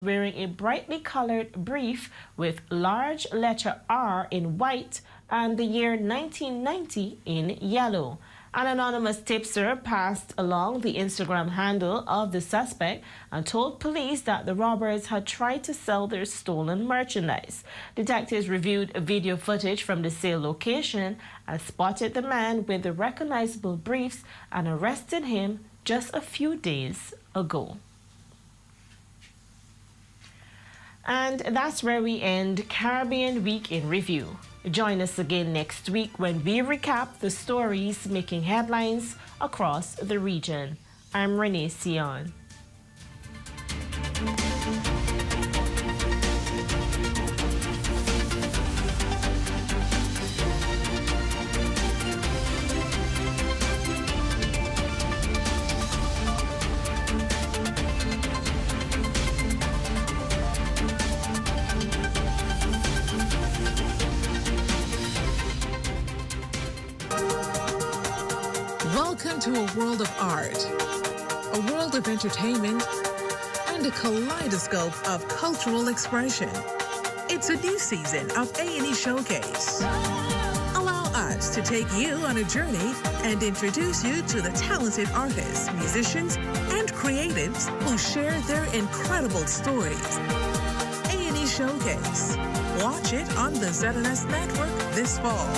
wearing a brightly colored brief with large letter R in white and the year 1990 in yellow. An anonymous tipster passed along the Instagram handle of the suspect and told police that the robbers had tried to sell their stolen merchandise. Detectives reviewed video footage from the sale location and spotted the man with the recognizable briefs and arrested him just a few days ago. And that's where we end Caribbean Week in Review. Join us again next week when we recap the stories making headlines across the region. I'm Renee Sion. Welcome to a world of art, a world of entertainment, and a kaleidoscope of cultural expression. It's a new season of A&E Showcase. Allow us to take you on a journey and introduce you to the talented artists, musicians, and creatives who share their incredible stories. A&E Showcase. Watch it on the ZNS Network this fall.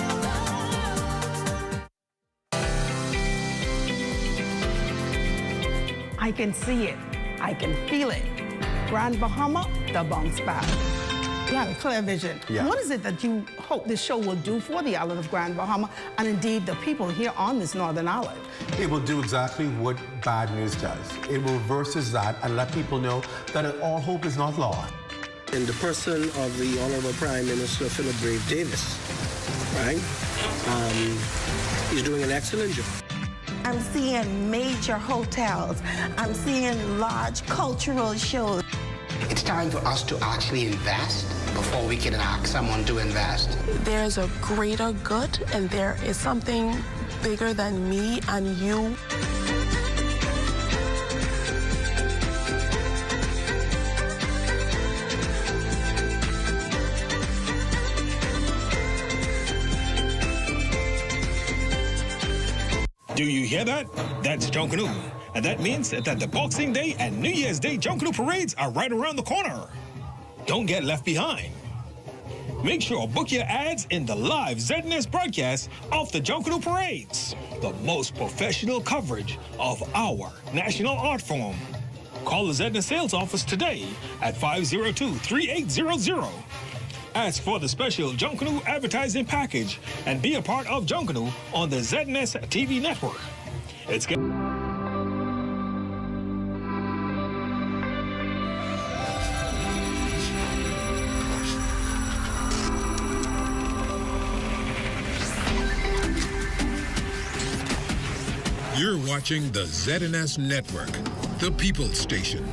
I can see it. I can feel it. Grand Bahama, the bounce back. You have a clear vision. Yeah. What is it that you hope this show will do for the island of Grand Bahama and indeed the people here on this northern island? It will do exactly what bad news does. It reverses that and let people know that all hope is not lost. In the person of the Honourable Prime Minister Philip Brave Davis, right? He's doing an excellent job. I'm seeing major hotels. I'm seeing large cultural shows. It's time for us to actually invest before we can ask someone to invest. There's a greater good, and there is something bigger than me and you. Do you hear that? That's Junkanoo. And that means that the Boxing Day and New Year's Day Junkanoo parades are right around the corner. Don't get left behind. Make sure to book your ads in the live ZNS broadcast of the Junkanoo parades, the most professional coverage of our national art form. Call the ZNS sales office today at 502-3800. Ask for the special Junkanoo advertising package and be a part of Junkanoo on the ZNS TV network. It's good. You're watching the ZNS Network, the People's Station.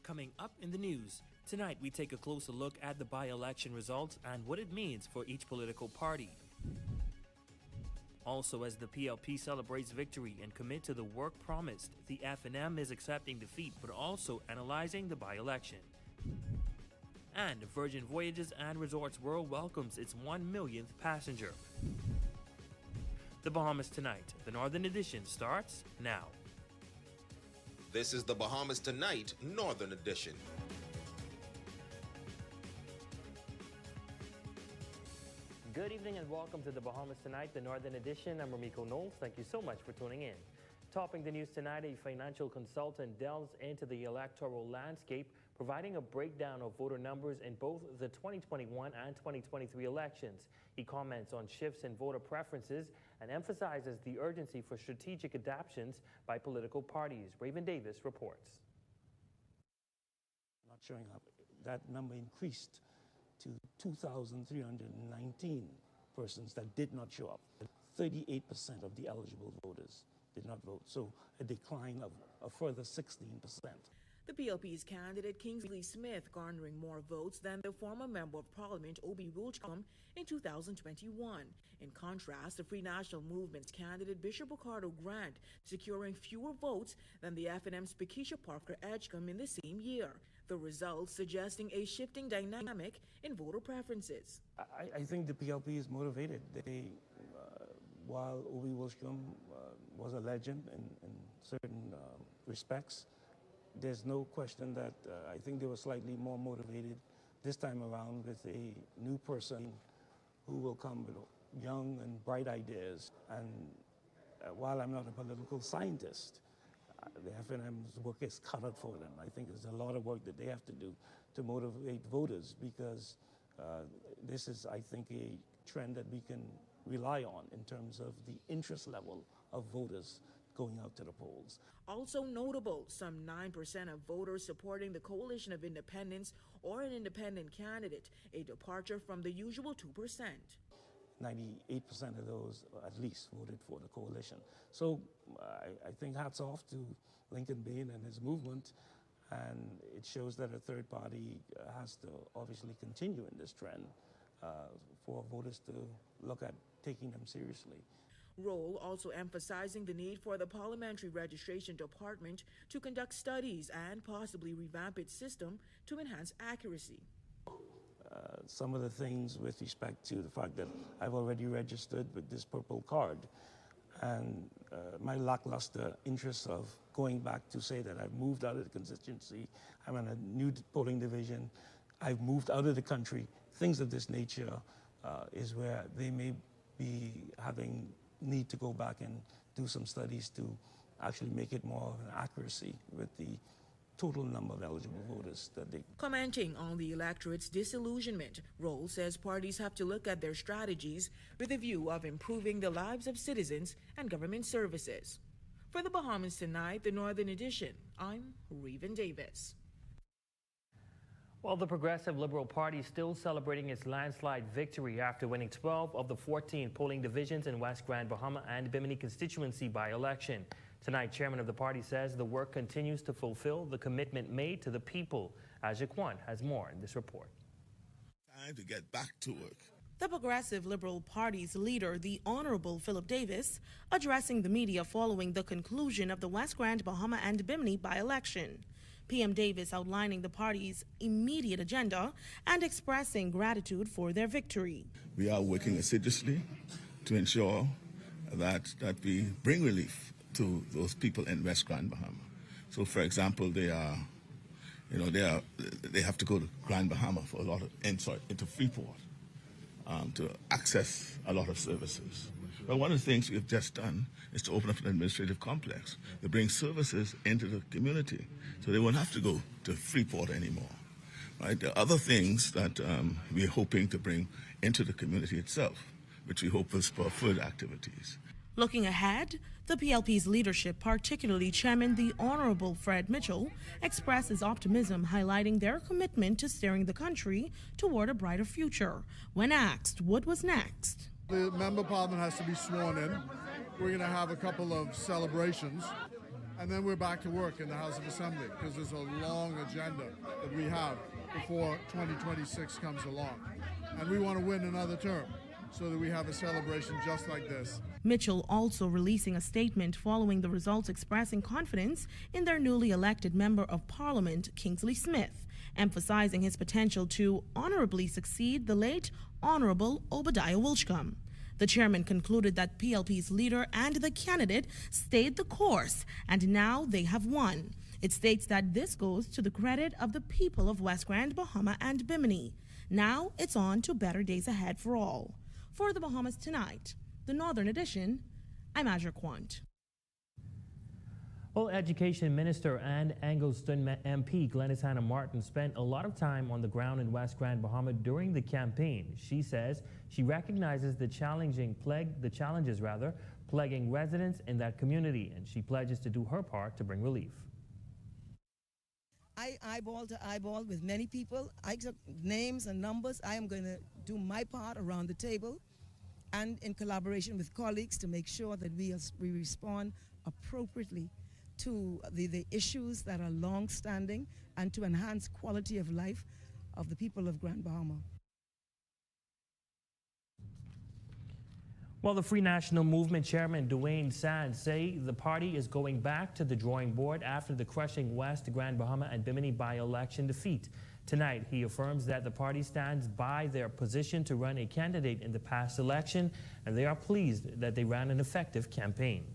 Coming up in the news, tonight we take a closer look at the by-election results and what it means for each political party. Also, as the PLP celebrates victory and commit to the work promised, the F&M is accepting defeat but also analyzing the by-election. And Virgin Voyages and Resorts World welcomes its 1 millionth passenger. The Bahamas Tonight, the Northern Edition, starts now. This is the Bahamas Tonight, Northern Edition. Good evening and welcome to the Bahamas Tonight, the Northern Edition. I'm Ramiko Knowles. Thank you so much for tuning in. Topping the news tonight, a financial consultant delves into the electoral landscape, providing a breakdown of voter numbers in both the 2021 and 2023 elections. He comments on shifts in voter preferences and emphasizes the urgency for strategic adaptations by political parties. Raven Davis reports. Not showing up. That number increased to 2,319 persons that did not show up. 38% of the eligible voters did not vote, so a decline of a further 16%. The PLP's candidate Kingsley Smith garnering more votes than the former Member of Parliament Obi Wilchcombe in 2021. In contrast, the Free National Movement's candidate Bishop Ricardo Grant securing fewer votes than the FNM's Pakeisha Parker Edgecombe in the same year. The results suggesting a shifting dynamic in voter preferences. I think the PLP is motivated. While Obi Wilchcombe was a legend in certain respects, there's no question that I think they were slightly more motivated this time around with a new person who will come with young and bright ideas. And while I'm not a political scientist, the FNM's work is cut out for them. I think there's a lot of work that they have to do to motivate voters, because this is, I think, a trend that we can rely on in terms of the interest level of voters going out to the polls. Also notable, some 9% of voters supporting the coalition of independents or an independent candidate, a departure from the usual 2%. 98% of those, at least, voted for the coalition. So I think hats off to Lincoln Bain and his movement, and it shows that a third party has to obviously continue in this trend for voters to look at taking them seriously. Roll also emphasizing the need for the Parliamentary Registration Department to conduct studies and possibly revamp its system to enhance accuracy. Some of the things with respect to the fact that I've already registered with this purple card, and my lackluster interest of going back to say that I've moved out of the constituency, I'm in a new polling division, I've moved out of the country, things of this nature is where they may be having need to go back and do some studies to actually make it more of an accuracy with the total number of eligible voters that they... Commenting on the electorate's disillusionment, Roll says parties have to look at their strategies with a view of improving the lives of citizens and government services. For the Bahamas Tonight, the Northern Edition, I'm Reven Davis. Well, the Progressive Liberal Party is still celebrating its landslide victory after winning 12 of the 14 polling divisions in West Grand Bahama and Bimini constituency by-election. Tonight, Chairman of the party says the work continues to fulfill the commitment made to the people. Ajaquan has more in this report. Time to get back to work. The Progressive Liberal Party's leader, the Honourable Philip Davis, addressing the media following the conclusion of the West Grand Bahama and Bimini by-election. PM Davis outlining the party's immediate agenda and expressing gratitude for their victory. We are working assiduously to ensure that we bring relief to those people in West Grand Bahama. So, for example, they have to go to Grand Bahama for a lot of into Freeport to access a lot of services. But one of the things we've just done is to open up an administrative complex to bring services into the community, so they won't have to go to Freeport anymore. Right? There are other things that we're hoping to bring into the community itself, which we hope will spur further activities. Looking ahead, the PLP's leadership, particularly Chairman the Honourable Fred Mitchell, expresses optimism, highlighting their commitment to steering the country toward a brighter future. When asked what was next, the Member of Parliament has to be sworn in. We're going to have a couple of celebrations, and then we're back to work in the House of Assembly, because there's a long agenda that we have before 2026 comes along. And we want to win another term, so that we have a celebration just like this. Mitchell also releasing a statement following the results, expressing confidence in their newly elected Member of Parliament, Kingsley Smith, emphasizing his potential to honorably succeed the late Honourable Obadiah Wilchcombe. The chairman concluded that PLP's leader and the candidate stayed the course, and now they have won. It states that this goes to the credit of the people of West Grand Bahama and Bimini. Now it's on to better days ahead for all. For the Bahamas Tonight, the Northern Edition, I'm Ajaquan. Well, Education Minister and Angleston MP Glenys Hanna-Martin spent a lot of time on the ground in West Grand Bahama during the campaign. She says she recognizes the challenges plaguing residents in that community, and she pledges to do her part to bring relief. Eyeball to eyeball with many people. I took names and numbers. I am going to do my part around the table and in collaboration with colleagues to make sure that we respond appropriately to the issues that are long-standing and to enhance quality of life of the people of Grand Bahama. Well, the Free National Movement Chairman Dwayne Sands say the party is going back to the drawing board after the crushing West, Grand Bahama and Bimini by-election defeat. Tonight, he affirms that the party stands by their position to run a candidate in the past election, and they are pleased that they ran an effective campaign.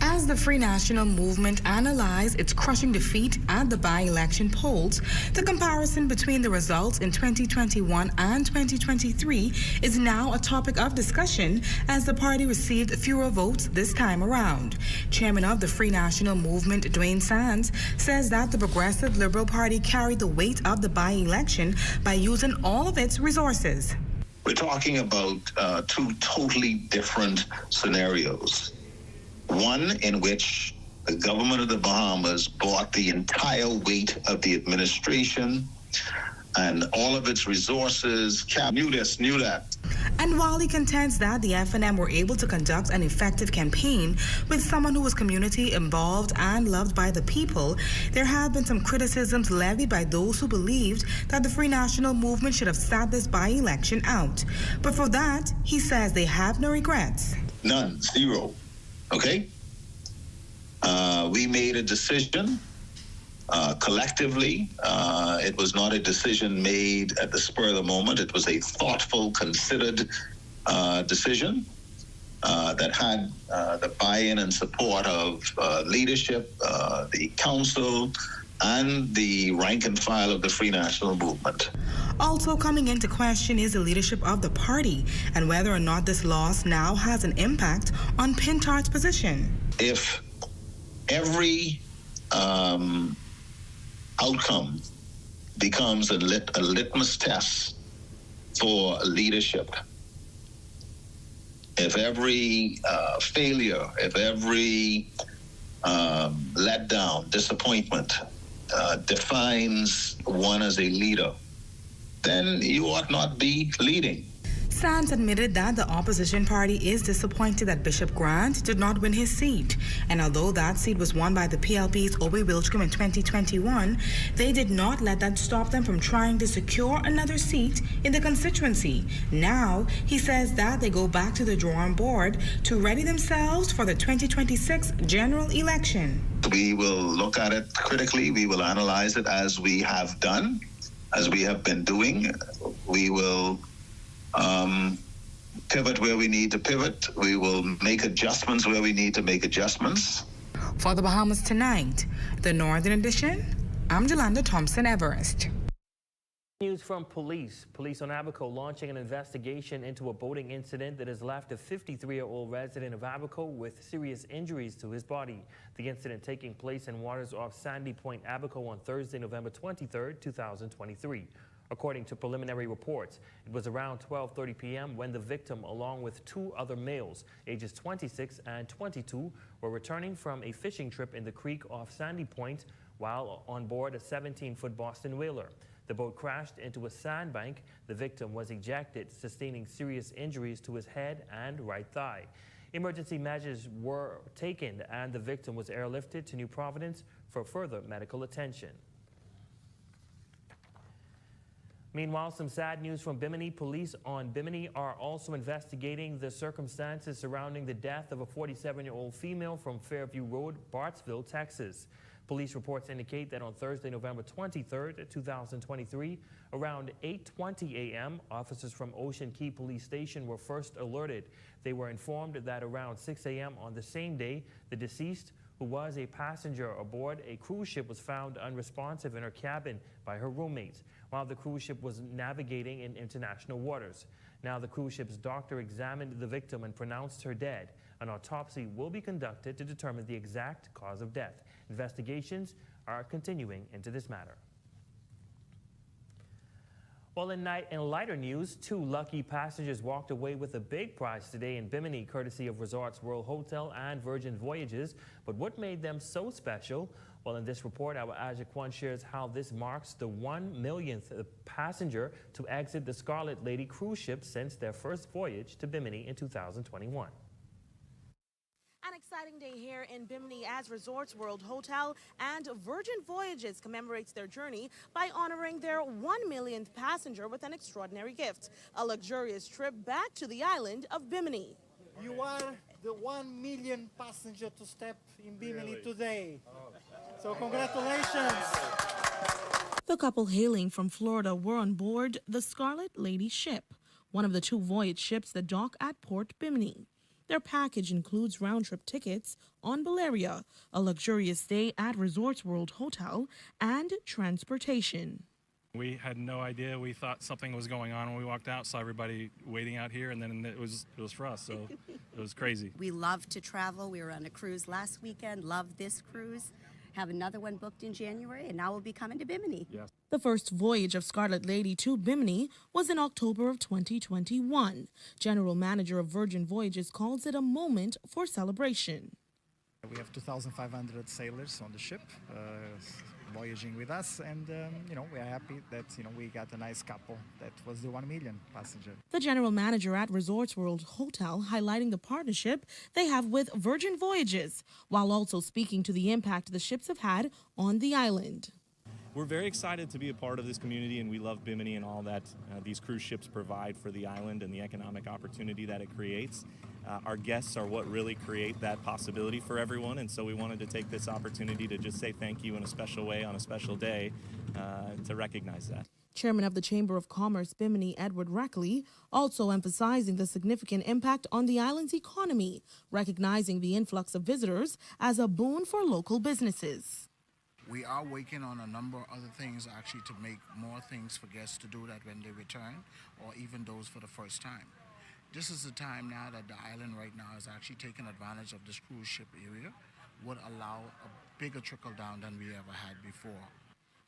As the Free National Movement analyzed its crushing defeat at the by-election polls, the comparison between the results in 2021 and 2023 is now a topic of discussion as the party received fewer votes this time around. Chairman of the Free National Movement, Dwayne Sands, says that the Progressive Liberal Party carried the weight of the by-election by using all of its resources. We're talking about two totally different scenarios. One in which the government of the Bahamas brought the entire weight of the administration and all of its resources, knew this, knew that. And while he contends that the FNM were able to conduct an effective campaign with someone who was community involved and loved by the people, there have been some criticisms levied by those who believed that the Free National Movement should have sat this by-election out. But for that, he says they have no regrets. None, zero. Okay? We made a decision collectively. It was not a decision made at the spur of the moment. It was a thoughtful, considered decision that had the buy-in and support of leadership, the council, and the rank and file of the Free National Movement. Also coming into question is the leadership of the party and whether or not this loss now has an impact on Pintart's position. If every outcome becomes a litmus test for leadership, if every failure, if every letdown, disappointment defines one as a leader, then you ought not be leading. Sands admitted that the opposition party is disappointed that Bishop Grant did not win his seat. And although that seat was won by the PLP's Obi Wilchcombe in 2021, they did not let that stop them from trying to secure another seat in the constituency. Now, he says that they go back to the drawing board to ready themselves for the 2026 general election. We will look at it critically. We will analyze it as we have done, as we have been doing. We will pivot where we need to pivot. We will make adjustments where we need to make adjustments. For the Bahamas Tonight, the Northern Edition, I'm Jolanda Thompson-Everest. News from police. Police on Abaco launching an investigation into a boating incident that has left a 53-year-old resident of Abaco with serious injuries to his body. The incident taking place in waters off Sandy Point, Abaco on Thursday, November 23, 2023. According to preliminary reports, it was around 12:30 p.m. when the victim, along with two other males, ages 26 and 22, were returning from a fishing trip in the creek off Sandy Point while on board a 17-foot Boston whaler. The boat crashed into a sandbank. The victim was ejected, sustaining serious injuries to his head and right thigh. Emergency measures were taken, and the victim was airlifted to New Providence for further medical attention. Meanwhile, some sad news from Bimini. Police on Bimini are also investigating the circumstances surrounding the death of a 47-year-old female from Fairview Road, Bartsville, Texas. Police reports indicate that on Thursday, November 23, 2023, around 8:20 a.m., officers from Ocean Key Police Station were first alerted. They were informed that around 6 a.m. on the same day, the deceased, who was a passenger aboard a cruise ship, was found unresponsive in her cabin by her roommates while the cruise ship was navigating in international waters. Now, the cruise ship's doctor examined the victim and pronounced her dead. An autopsy will be conducted to determine the exact cause of death. Investigations are continuing into this matter. Well, in lighter news, two lucky passengers walked away with a big prize today in Bimini, courtesy of Resorts World Hotel and Virgin Voyages. But what made them so special? Well, in this report, our Aja Kwan shares how this marks the 1 millionth passenger to exit the Scarlet Lady cruise ship since their first voyage to Bimini in 2021. An exciting exciting day here in Bimini as Resorts World Hotel and Virgin Voyages commemorates their journey by honoring their 1 millionth passenger with an extraordinary gift, a luxurious trip back to the island of Bimini. You are the 1 million passenger to step in Bimini today. So congratulations. The couple hailing from Florida were on board the Scarlet Lady ship, one of the 2 voyage ships that dock at Port Bimini. Their package includes round-trip tickets on Valeria, a luxurious stay at Resorts World Hotel, and transportation. We had no idea. We thought something was going on when we walked out, saw everybody waiting out here, and then it was for us, so it was crazy. We love to travel. We were on a cruise last weekend, loved this cruise. Have another one booked in January, and now we'll be coming to Bimini. Yes. The first voyage of Scarlet Lady to Bimini was in October of 2021. General Manager of Virgin Voyages calls it a moment for celebration. We have 2,500 sailors on the ship voyaging with us, and we are happy that we got a nice couple that was the 1 million passenger. The general manager at Resorts World Hotel highlighting the partnership they have with Virgin Voyages, while also speaking to the impact the ships have had on the island. We're very excited to be a part of this community, and we love Bimini and all that these cruise ships provide for the island and the economic opportunity that it creates. Our guests are what really create that possibility for everyone, and so we wanted to take this opportunity to just say thank you in a special way on a special day to recognize that. Chairman of the Chamber of Commerce, Bimini, Edward Rackley, also emphasizing the significant impact on the island's economy, recognizing the influx of visitors as a boon for local businesses. We are working on a number of other things actually to make more things for guests to do that when they return, or even those for the first time. This is the time now that the island right now is actually taking advantage of this cruise ship area, would allow a bigger trickle down than we ever had before.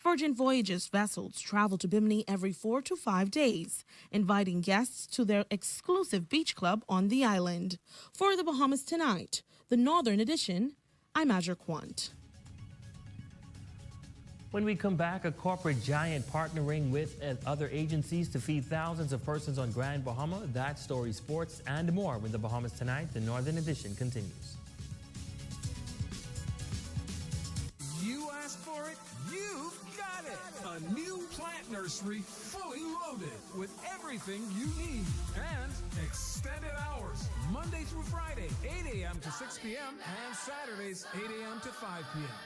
Virgin Voyages vessels travel to Bimini every 4 to 5 days, inviting guests to their exclusive beach club on the island. For the Bahamas Tonight, the Northern Edition, I'm Azure Quant. When we come back, a corporate giant partnering with other agencies to feed thousands of persons on Grand Bahama. That story, sports, and more with the Bahamas Tonight. The Northern Edition continues. You asked for it, you've got it. A new plant nursery fully loaded with everything you need. And extended hours, Monday through Friday, 8 a.m. to 6 p.m. and Saturdays, 8 a.m. to 5 p.m.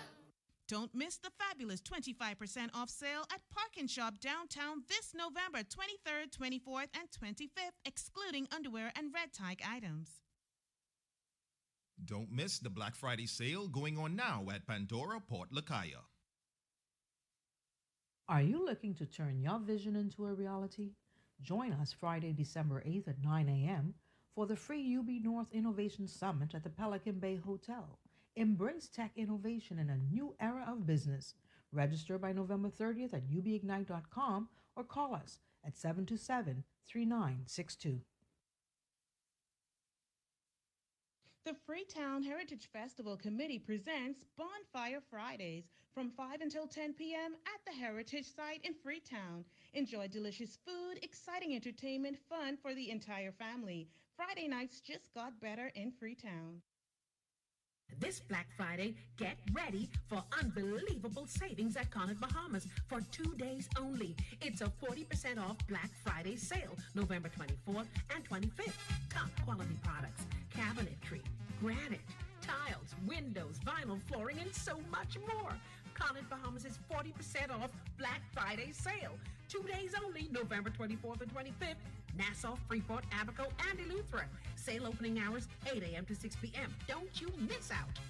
Don't miss the fabulous 25% off sale at Park & Shop downtown this November 23rd, 24th, and 25th, excluding underwear and red tag items. Don't miss the Black Friday sale going on now at Pandora Port Lakaya. Are you looking to turn your vision into a reality? Join us Friday, December 8th at 9 a.m. for the free UB North Innovation Summit at the Pelican Bay Hotel. Embrace tech innovation in a new era of business. Register by November 30th at ubignite.com or call us at 727-3962. The Freetown Heritage Festival Committee presents Bonfire Fridays from 5 until 10 p.m. at the Heritage Site in Freetown. Enjoy delicious food, exciting entertainment, fun for the entire family. Friday nights just got better in Freetown. This Black Friday, get ready for unbelievable savings at Connaught Bahamas for 2 days only. It's a 40% off Black Friday sale, November 24th and 25th. Top quality products, cabinetry, granite, tiles, windows, vinyl flooring, and so much more. Connaught Bahamas is 40% off Black Friday sale. 2 days only, November 24th and 25th. Nassau, Freeport, Abaco, and Eleuthera. Sale opening hours, 8 a.m. to 6 p.m. Don't you miss out.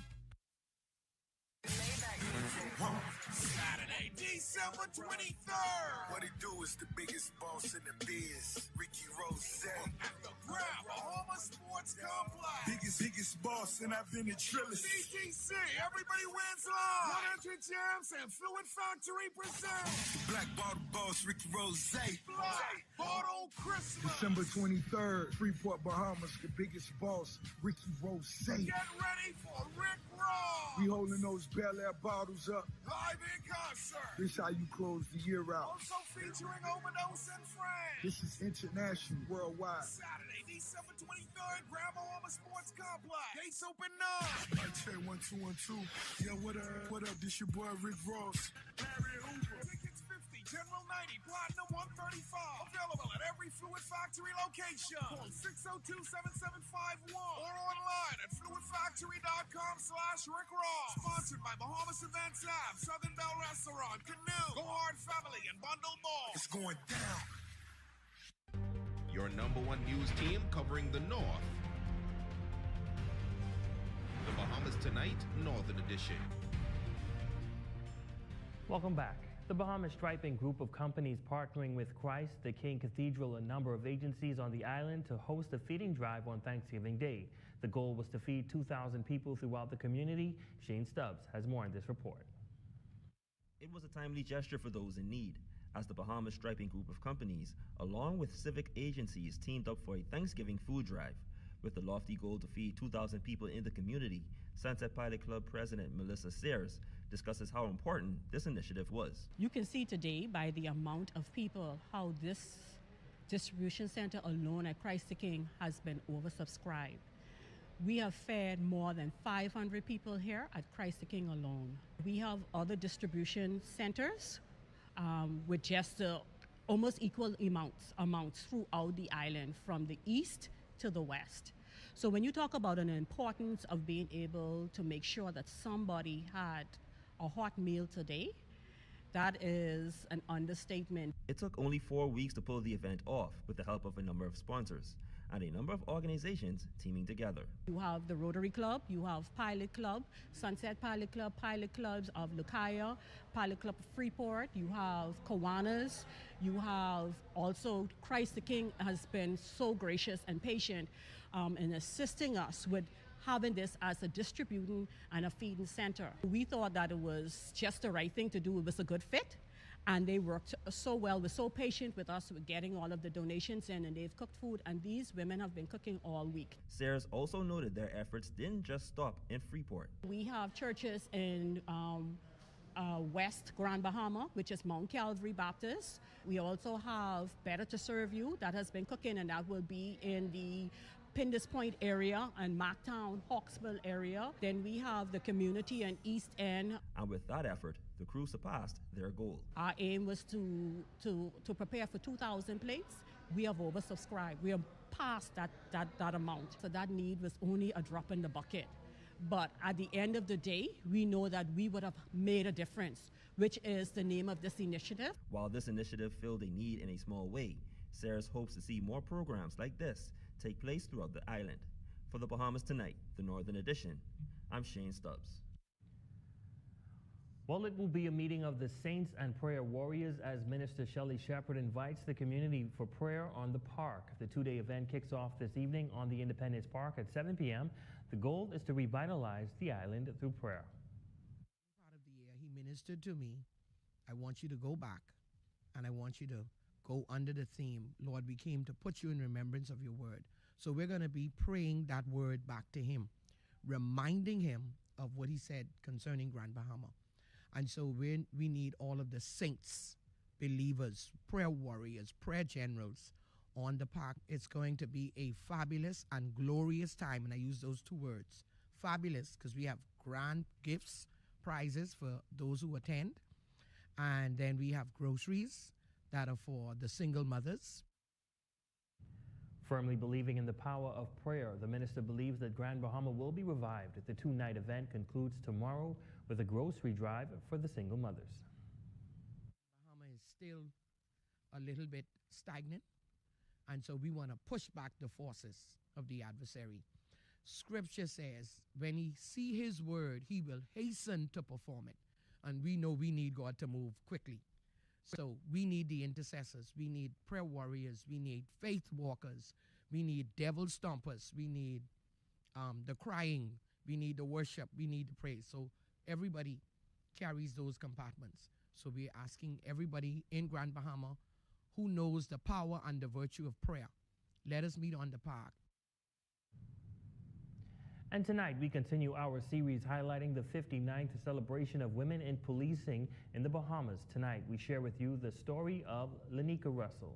Saturday, December 23rd. What it do is the biggest boss in the biz, Ricky Rose. At the Grand Bahama Sports Complex. Biggest boss, and I've been a trillist. CGC, everybody wins live. 100 Jams and Fluid Factory presents Black Bottle Boss, Ricky Rose. Black Bottle Christmas. December 23rd, Freeport, Bahamas, the biggest boss, Ricky Rose. Get ready for Rick Ross. We holding those Bel Air bottles up. Live in concert. This how you close the year out. Also featuring Overdose and Friends. This is international, worldwide. Saturday, December 23rd, Grand Bahama Sports Complex. Gates open 9. Mic check 1 2 1 2. Yo, what up? What up? This your boy Rick Ross. Larry Hoover. Tickets 50, General 90, Platinum 135. Available at every Fluid Factory location. Call 602-7751 or online at fluidfactory.com/Rick Ross. Sponsored by Bahamas Events App, Southern Belle Restaurant, Canoe, Go Hard Family, and Bundle Mall. It's going down. Your number one news team covering the North. The Bahamas Tonight, Northern Edition. Welcome back. The Bahamas Striping Group of companies partnering with Christ the King Cathedral, a number of agencies on the island, to host a feeding drive on Thanksgiving Day. The goal was to feed 2,000 people throughout the community. Shane Stubbs has more in this report. It was a timely gesture for those in need, as the Bahamas Striping Group of companies, along with civic agencies, teamed up for a Thanksgiving food drive. With the lofty goal to feed 2,000 people in the community, Sunset Pilot Club President Melissa Sayers discusses how important this initiative was. You can see today by the amount of people how this distribution center alone at Christ the King has been oversubscribed. We have fed more than 500 people here at Christ the King alone. We have other distribution centers with just almost equal amounts throughout the island, from the east to the west. So when you talk about an importance of being able to make sure that somebody had a hot meal today, that is an understatement. It took only 4 weeks to pull the event off with the help of a number of sponsors and a number of organizations teaming together. You have the Rotary Club, you have Pilot Club, Sunset Pilot Club, Pilot Clubs of Lucaya, Pilot Club of Freeport, you have Kiwanis, you have also Christ the King has been so gracious and patient in assisting us with having this as a distributing and a feeding center. We thought that it was just the right thing to do. It was a good fit. And they worked so well, were so patient with us with getting all of the donations in, and they've cooked food, and these women have been cooking all week. Sayers also noted their efforts didn't just stop in Freeport. We have churches in West Grand Bahama, which is Mount Calvary Baptist. We also have Better to Serve You that has been cooking, and that will be in the Pindus Point area and Mactown, Hawksville area. Then we have the community and East End. And with that effort, the crew surpassed their goal. Our aim was to prepare for 2,000 plates. We have oversubscribed. We have passed that amount. So that need was only a drop in the bucket. But at the end of the day, we know that we would have made a difference, which is the name of this initiative. While this initiative filled a need in a small way, Sayers hopes to see more programs like this take place throughout the island. For the Bahamas Tonight, the Northern Edition, I'm Shane Stubbs. Well, it will be a meeting of the saints and prayer warriors as Minister Shelley Shepherd invites the community for prayer on the park. The two-day event kicks off this evening on the Independence Park at 7 p.m. The goal is to revitalize the island through prayer. Part of the year, he ministered to me. I want you to go back, and I want you to go under the theme, Lord, we came to put you in remembrance of your word. So we're going to be praying that word back to him, reminding him of what he said concerning Grand Bahama. And so we need all of the saints, believers, prayer warriors, prayer generals on the park. It's going to be a fabulous and glorious time, and I use those two words, fabulous, because we have grand gifts, prizes for those who attend, and then we have groceries that are for the single mothers. Firmly believing in the power of prayer, the minister believes that Grand Bahama will be revived. The two-night event concludes tomorrow with a grocery drive for the single mothers. Bahama is still a little bit stagnant, and so we want to push back the forces of the adversary. Scripture says, when he see his word, he will hasten to perform it. And we know we need God to move quickly. So we need the intercessors, we need prayer warriors, we need faith walkers, we need devil stompers, we need the crying, we need the worship, we need the praise. So everybody carries those compartments. So we're asking everybody in Grand Bahama who knows the power and the virtue of prayer, let us meet on the park. And tonight, we continue our series highlighting the 59th celebration of women in policing in the Bahamas. Tonight, we share with you the story of Lanika Russell.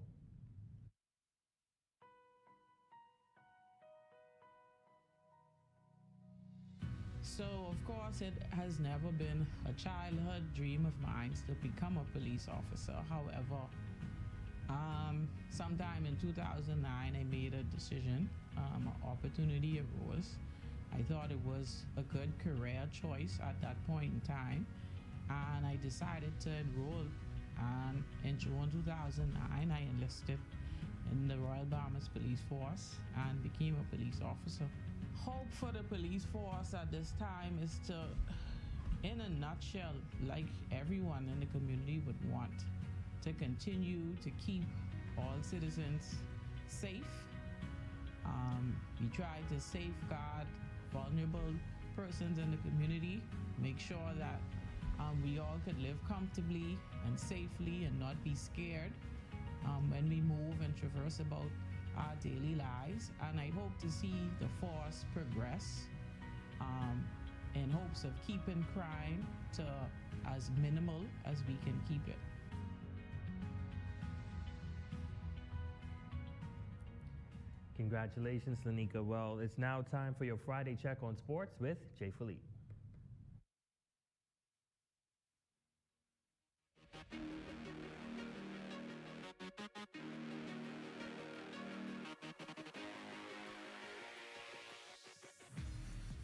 So, of course, it has never been a childhood dream of mine to become a police officer. However, sometime in 2009, I made a decision. An opportunity arose. I thought it was a good career choice at that point in time, and I decided to enroll. And in June 2009, I enlisted in the Royal Bahamas Police Force and became a police officer. Hope for the police force at this time is to, in a nutshell, like everyone in the community would want, to continue to keep all citizens safe. We try to safeguard vulnerable persons in the community, make sure that we all could live comfortably and safely and not be scared when we move and traverse about our daily lives. And I hope to see the force progress in hopes of keeping crime to as minimal as we can keep it. Congratulations, Lanika. Well, it's now time for your Friday check on sports with Jay Philippe.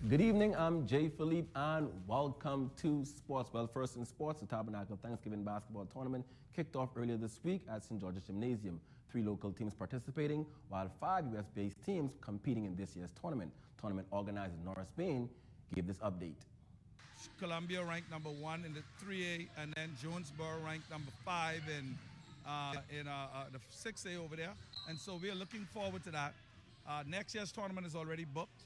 Good evening, I'm Jay Philippe and welcome to Sports. Well, first in sports, the Tabernacle Thanksgiving Basketball Tournament kicked off earlier this week at St. George's Gymnasium. 3 local teams participating, while 5 U.S.-based teams competing in this year's tournament. Tournament organizer Norris Bain gave this update. Columbia ranked number 1 in the 3A, and then Jonesboro ranked number 5 in the 6A over there. And so we are looking forward to that. Next year's tournament is already booked.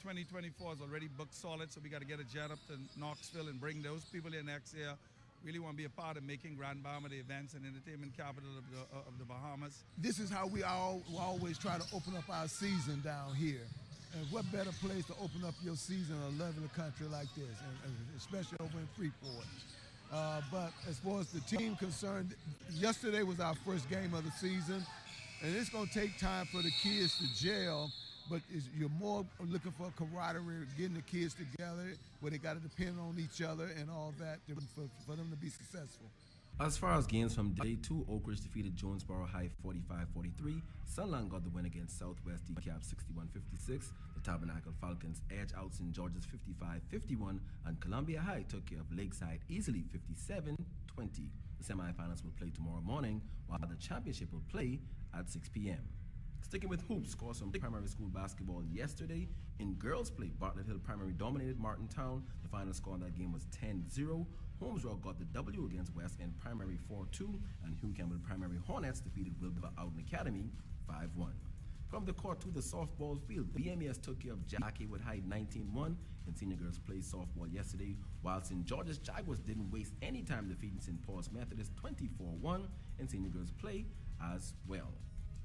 2024 is already booked solid, so we got to get a jet up to Knoxville and bring those people here next year. Really want to be a part of making Grand Bahama the events and entertainment capital of the Bahamas. This is how we always try to open up our season down here. And what better place to open up your season in a lovely country like this, and especially over in Freeport. But as far as the team concerned, yesterday was our first game of the season, and it's going to take time for the kids to gel. But you're more looking for camaraderie, getting the kids together, where they got to depend on each other and all that for them to be successful. As far as games from day 2, Oak Ridge defeated Jonesboro High 45-43. Sunland got the win against Southwest DeKalb 61-56. The Tabernacle Falcons edged out St. George's 55-51, and Columbia High took care of Lakeside easily 57-20. The semifinals will play tomorrow morning, while the championship will play at 6 p.m. Sticking with hoops, scores from primary school basketball yesterday. In girls' play, Bartlett Hill Primary dominated Martintown. The final score in that game was 10-0. Holmes Rock got the W against West End Primary 4-2, and Hugh Campbell Primary Hornets defeated Wilbur Ouden Academy 5-1. From the court to the softball field, BMES took care of Jackie Wood High 19-1 in senior girls play softball yesterday, while St. George's Jaguars didn't waste any time defeating St. Paul's Methodist 24-1 in senior girls play as well.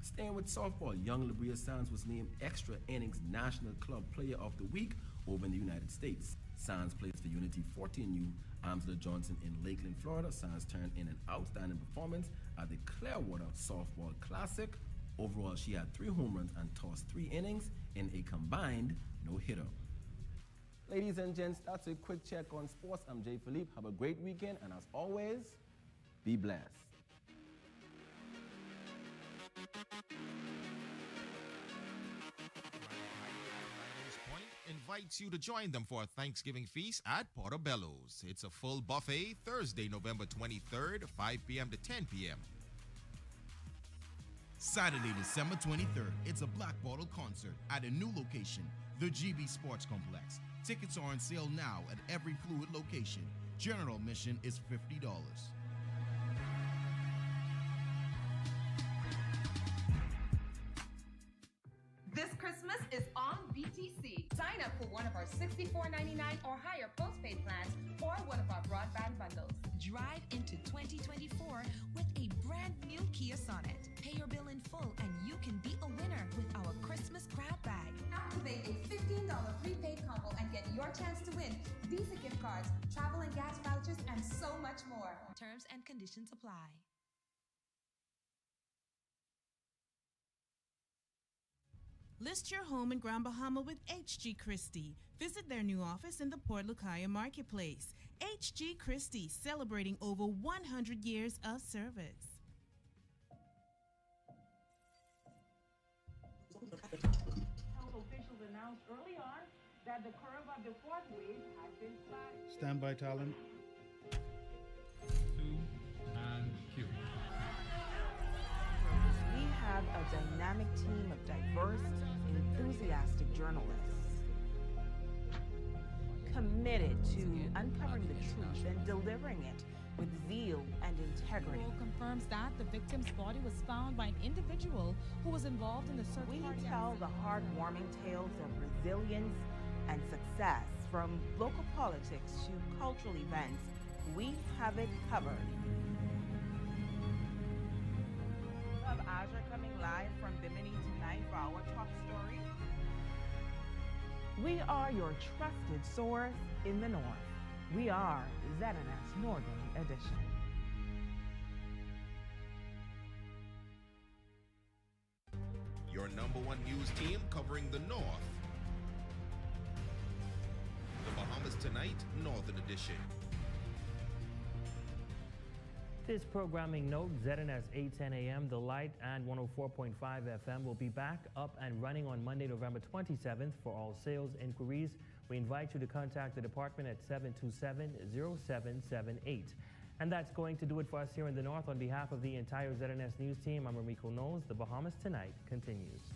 Staying with softball, young Labria Sands was named Extra Innings National Club Player of the Week over in the United States. Sands plays for Unity 14U, Amsler Johnson in Lakeland, Florida. Sands turned in an outstanding performance at the Clearwater Softball Classic. Overall, she had 3 home runs and tossed 3 innings in a combined no-hitter. Ladies and gents, that's a quick check on sports. I'm Jay Philippe. Have a great weekend, and as always, be blessed. Invites you to join them for a Thanksgiving feast at Portobello's. It's a full buffet Thursday, November 23rd, 5 p.m. to 10 p.m. Saturday, December 23rd, it's a Black Bottle concert at a new location, the GB Sports Complex. Tickets are on sale now at every Fluid location. General admission is $50. This Christmas is on BTC. Sign up for one of our $64.99 or higher postpaid plans or one of our broadband bundles. Drive into 2024 with a brand new Kia Sonet. Pay your bill in full and you can be a winner with our Christmas grab bag. Activate a $15 prepaid get your chance to win Visa gift cards, travel and gas vouchers, and so much more. Terms and conditions apply. List your home in Grand Bahama with H.G. Christie. Visit their new office in the Port Lucaya Marketplace. H.G. Christie, celebrating over 100 years of service. Health officials announced early on that the curve of the fourth wave had been flat. Stand by, talent. 2 and cue. We have a dynamic team of diverse, enthusiastic journalists committed to uncovering the truth and delivering it with zeal and integrity. Apryl confirms that the victim's body was found by an individual who was involved in the search We party. tell the heartwarming tales of resilience and success, from local politics to cultural events. We have it covered. We have Azure coming live from Bimini tonight for our top story. We are your trusted source in the North. We are ZNS Northern Edition. Your #1 news team covering the North. The Bahamas Tonight, Northern Edition. This programming note, ZNS 8:10 a.m., The Light and 104.5 FM will be back up and running on Monday, November 27th. For all sales inquiries, we invite you to contact the department at 727-0778. And that's going to do it for us here in the North. On behalf of the entire ZNS News team, I'm Ramiko Knowles. The Bahamas Tonight continues.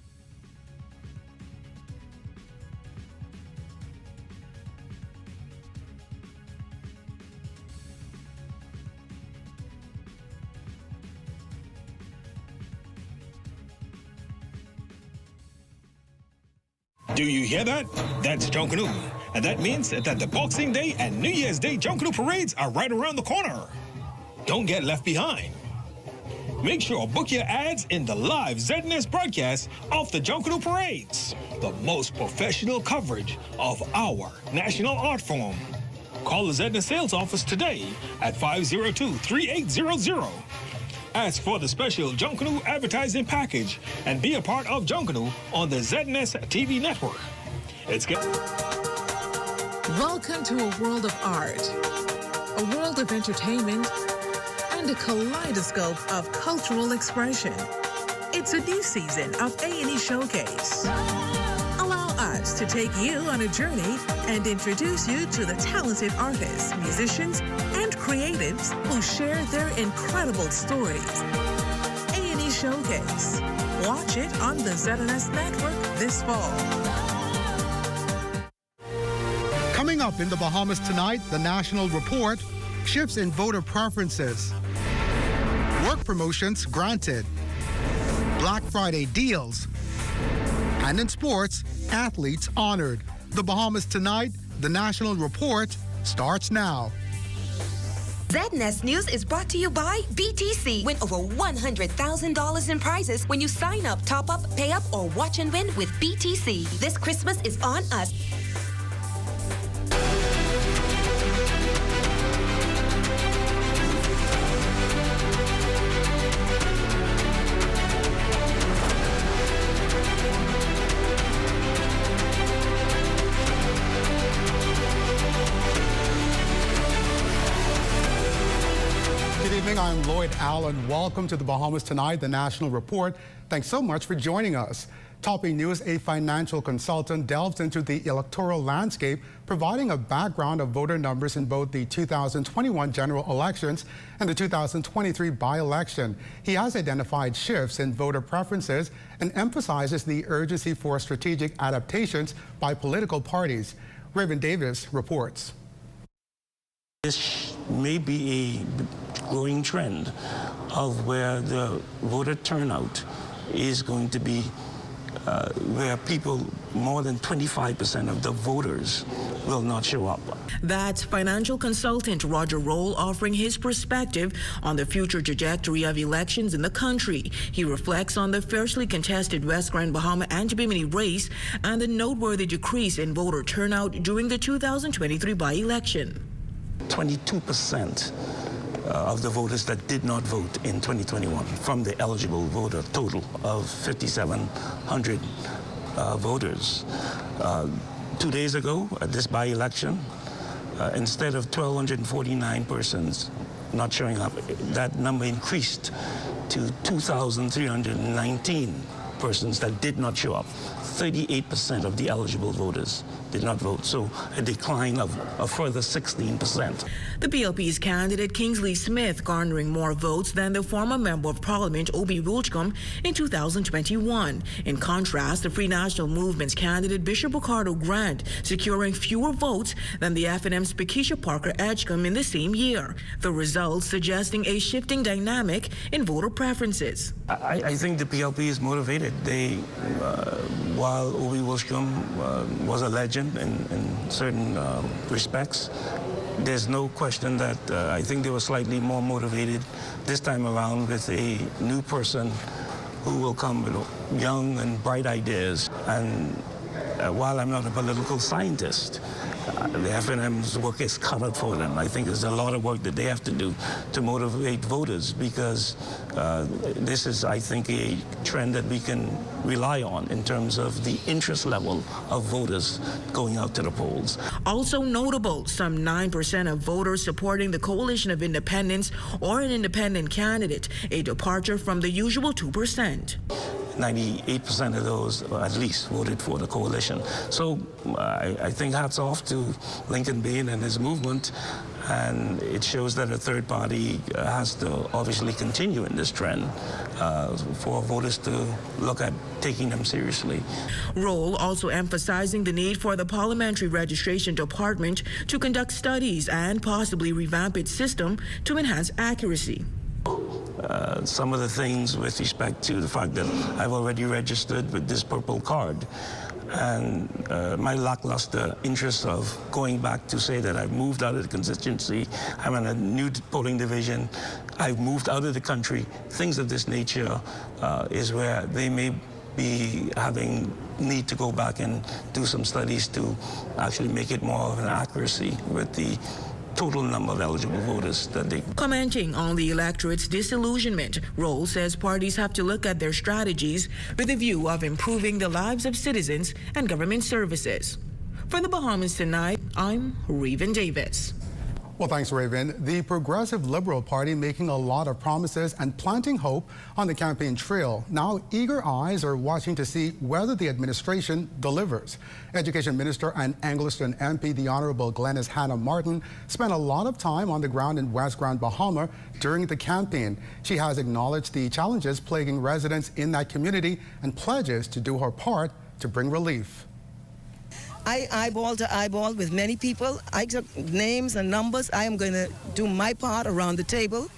Do you hear that? That's Junkanoo. And that means that the Boxing Day and New Year's Day Junkanoo parades are right around the corner. Don't get left behind. Make sure to book your ads in the live ZNS broadcast of the Junkanoo parades, the most professional coverage of our national art form. Call the ZNS sales office today at 502-3800. Ask for the special Junkanoo advertising package and be a part of Junkanoo on the ZNS TV network. Welcome to a world of art, a world of entertainment, and a kaleidoscope of cultural expression. It's a new season of A&E Showcase. Allow us to take you on a journey and introduce you to the talented artists, musicians, and creatives who share their incredible stories. A&E Showcase. Watch it on the ZNS network this fall. Coming up in the Bahamas tonight, the National Report, shifts in voter preferences, work promotions granted, Black Friday deals, and in sports, athletes honored. The Bahamas tonight, the National Report starts now. ZNS News is brought to you by BTC. Win over $100,000 in prizes when you sign up, top up, pay up, or watch and win with BTC. This Christmas is on us. I'm Lloyd Allen. Welcome to the Bahamas Tonight, the National Report. Thanks so much for joining us. Topping news, a financial consultant delves into the electoral landscape, providing a background of voter numbers in both the 2021 general elections and the 2023 by-election. He has identified shifts in voter preferences and emphasizes the urgency for strategic adaptations by political parties. Raven Davis reports. This may be a growing trend of where the voter turnout is going to be where people, more than 25% of the voters will not show up. That's financial consultant Roger Roll offering his perspective on the future trajectory of elections in the country. He reflects on the fiercely contested West Grand Bahama and Bimini race and the noteworthy decrease in voter turnout during the 2023 by-election. 22% of the voters that did not vote in 2021 from the eligible voter total of 5,700 voters. 2 days ago at this by-election, instead of 1,249 persons not showing up, that number increased to 2,319 persons that did not show up. 38% of the eligible voters did not vote, so a decline of a further 16%. The PLP's candidate Kingsley Smith garnering more votes than the former Member of Parliament Obi Wilchcombe in 2021. In contrast, the Free National Movement's candidate Bishop Ricardo Grant securing fewer votes than the FNM's Pakeisha Parker Edgecombe in the same year. The results suggesting a shifting dynamic in voter preferences. I think the PLP is motivated. They, while Obi Wilchcombe was a legend in certain respects, there's no question that I think they were slightly more motivated this time around with a new person who will come with young and bright ideas. And while I'm not a political scientist, the FNM's work is cut out for them. I think there's a lot of work that they have to do to motivate voters because this is, I think, a trend that we can rely on in terms of the interest level of voters going out to the polls. Also notable, some 9% of voters supporting the coalition of independents or an independent candidate, a departure from the usual 2%. 98% of those, at least, voted for the coalition. So I think hats off to Lincoln Bain and his movement, and it shows that a third party has to obviously continue in this trend for voters to look at taking them seriously. Roll also emphasizing the need for the Parliamentary Registration Department to conduct studies and possibly revamp its system to enhance accuracy. Some of the things with respect to the fact that I've already registered with this purple card and my lackluster interest of going back to say that I've moved out of the constituency, I'm in a new polling division, I've moved out of the country, things of this nature is where they may be having need to go back and do some studies to actually make it more of an accuracy with the total number of eligible voters that they... Commenting on the electorate's disillusionment, Roll says parties have to look at their strategies with a view of improving the lives of citizens and government services. For the Bahamas Tonight, I'm Raven Davis. Well, thanks, Raven. The Progressive Liberal Party making a lot of promises and planting hope on the campaign trail. Now, eager eyes are watching to see whether the administration delivers. Education Minister and Angliston MP, the Honourable Glenys Hanna-Martin, spent a lot of time on the ground in West Grand Bahama during the campaign. She has acknowledged the challenges plaguing residents in that community and pledges to do her part to bring relief. I eyeball to eyeball with many people. I took names and numbers. I am going to do my part around the table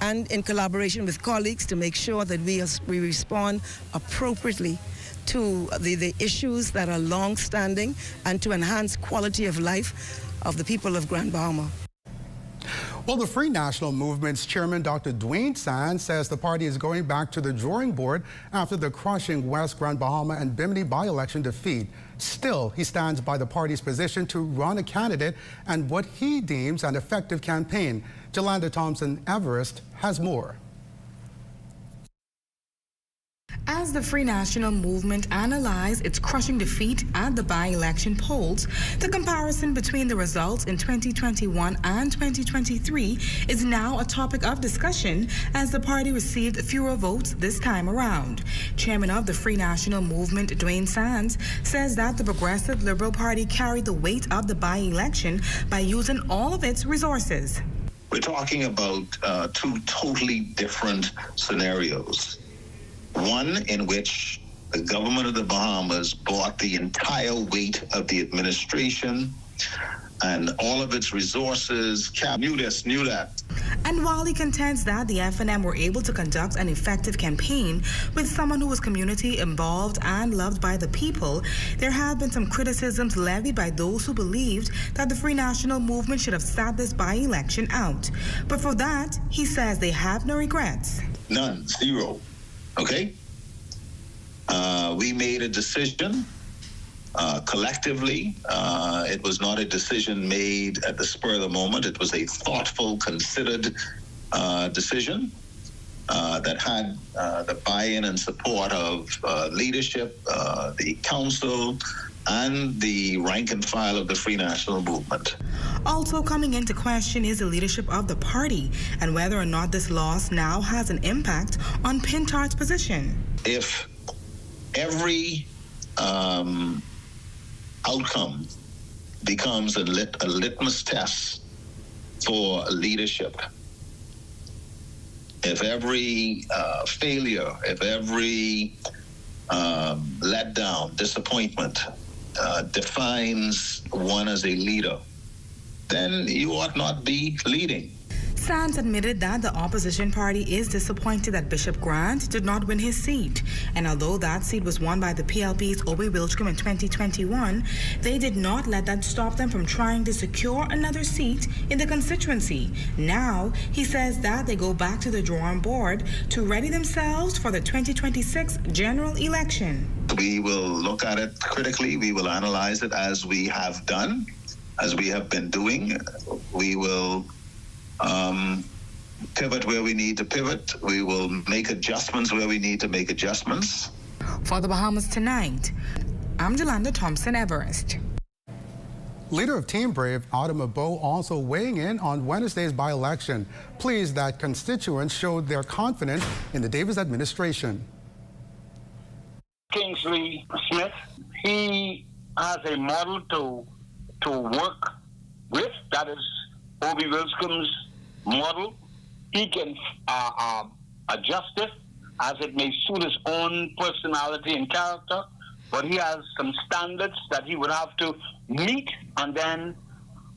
and in collaboration with colleagues to make sure that we respond appropriately to the issues that are long-standing and to enhance quality of life of the people of Grand Bahama. Well, the Free National Movement's chairman, Dr. Dwayne Sands, says the party is going back to the drawing board after the crushing West Grand Bahama and Bimini by-election defeat. Still, he stands by the party's position to run a candidate and what he deems an effective campaign. Jolanda Thompson-Everest has more. As the Free National Movement analyzed its crushing defeat at the by-election polls, the comparison between the results in 2021 and 2023 is now a topic of discussion as the party received fewer votes this time around. Chairman of the Free National Movement, Dwayne Sands, says that the Progressive Liberal Party carried the weight of the by-election by using all of its resources. We're talking about two totally different scenarios. One in which the government of the Bahamas brought the entire weight of the administration and all of its resources, knew this, knew that. And while he contends that the FNM were able to conduct an effective campaign with someone who was community involved and loved by the people, there have been some criticisms levied by those who believed that the Free National Movement should have sat this by-election out. But for that, he says they have no regrets. None, zero. Okay? We made a decision collectively. It was not a decision made at the spur of the moment. It was a thoughtful, considered decision that had the buy-in and support of leadership, the council, and the rank and file of the Free National Movement. Also coming into question is the leadership of the party and whether or not this loss now has an impact on Pintart's position. If every outcome becomes a litmus test for leadership, if every failure, if every letdown, disappointment defines one as a leader, then you ought not be leading. Sands admitted that the opposition party is disappointed that Bishop Grant did not win his seat. And although that seat was won by the PLP's Obi Wilchcombe in 2021, they did not let that stop them from trying to secure another seat in the constituency. Now, he says that they go back to the drawing board to ready themselves for the 2026 general election. We will look at it critically. We will analyze it as we have done, as we have been doing. We will pivot where we need to pivot. We will make adjustments where we need to make adjustments. For the Bahamas Tonight, I'm Jolanda Thompson Everest. Leader of Team Brave, Honourable, also weighing in on Wednesday's by-election, pleased that constituents showed their confidence in the Davis administration. Kingsley Smith, he has a model to work with. That is Obi Wilchcombe's model. He can adjust it as it may suit his own personality and character, but he has some standards that he would have to meet, and then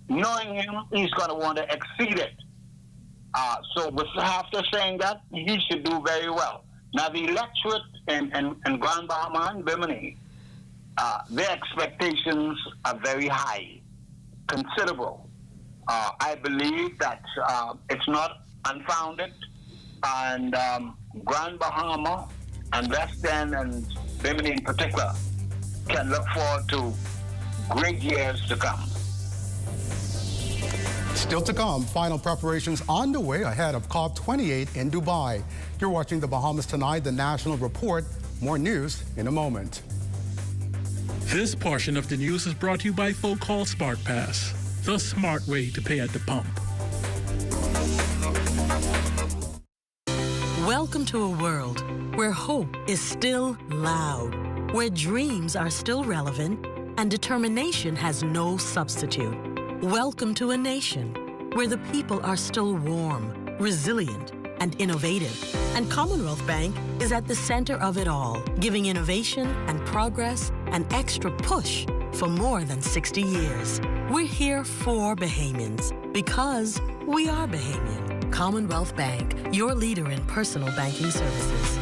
knowing him, he's going to want to exceed it. So after saying that, he should do very well. Now, the electorate in Grand Bahama and Bimini, their expectations are very high, considerable. I believe that it's not unfounded, and Grand Bahama and West End and Bimini in particular can look forward to great years to come. Still to come, final preparations on the way ahead of COP28 in Dubai. You're watching the Bahamas Tonight, the National Report. More news in a moment. This portion of the news is brought to you by Folk Call Smart Pass, the smart way to pay at the pump. Welcome to a world where hope is still loud, where dreams are still relevant, and determination has no substitute. Welcome to a nation where the people are still warm, resilient, and innovative. And Commonwealth Bank is at the center of it all, giving innovation and progress an extra push for more than 60 years. We're here for Bahamians because we are Bahamian. Commonwealth Bank, your leader in personal banking services.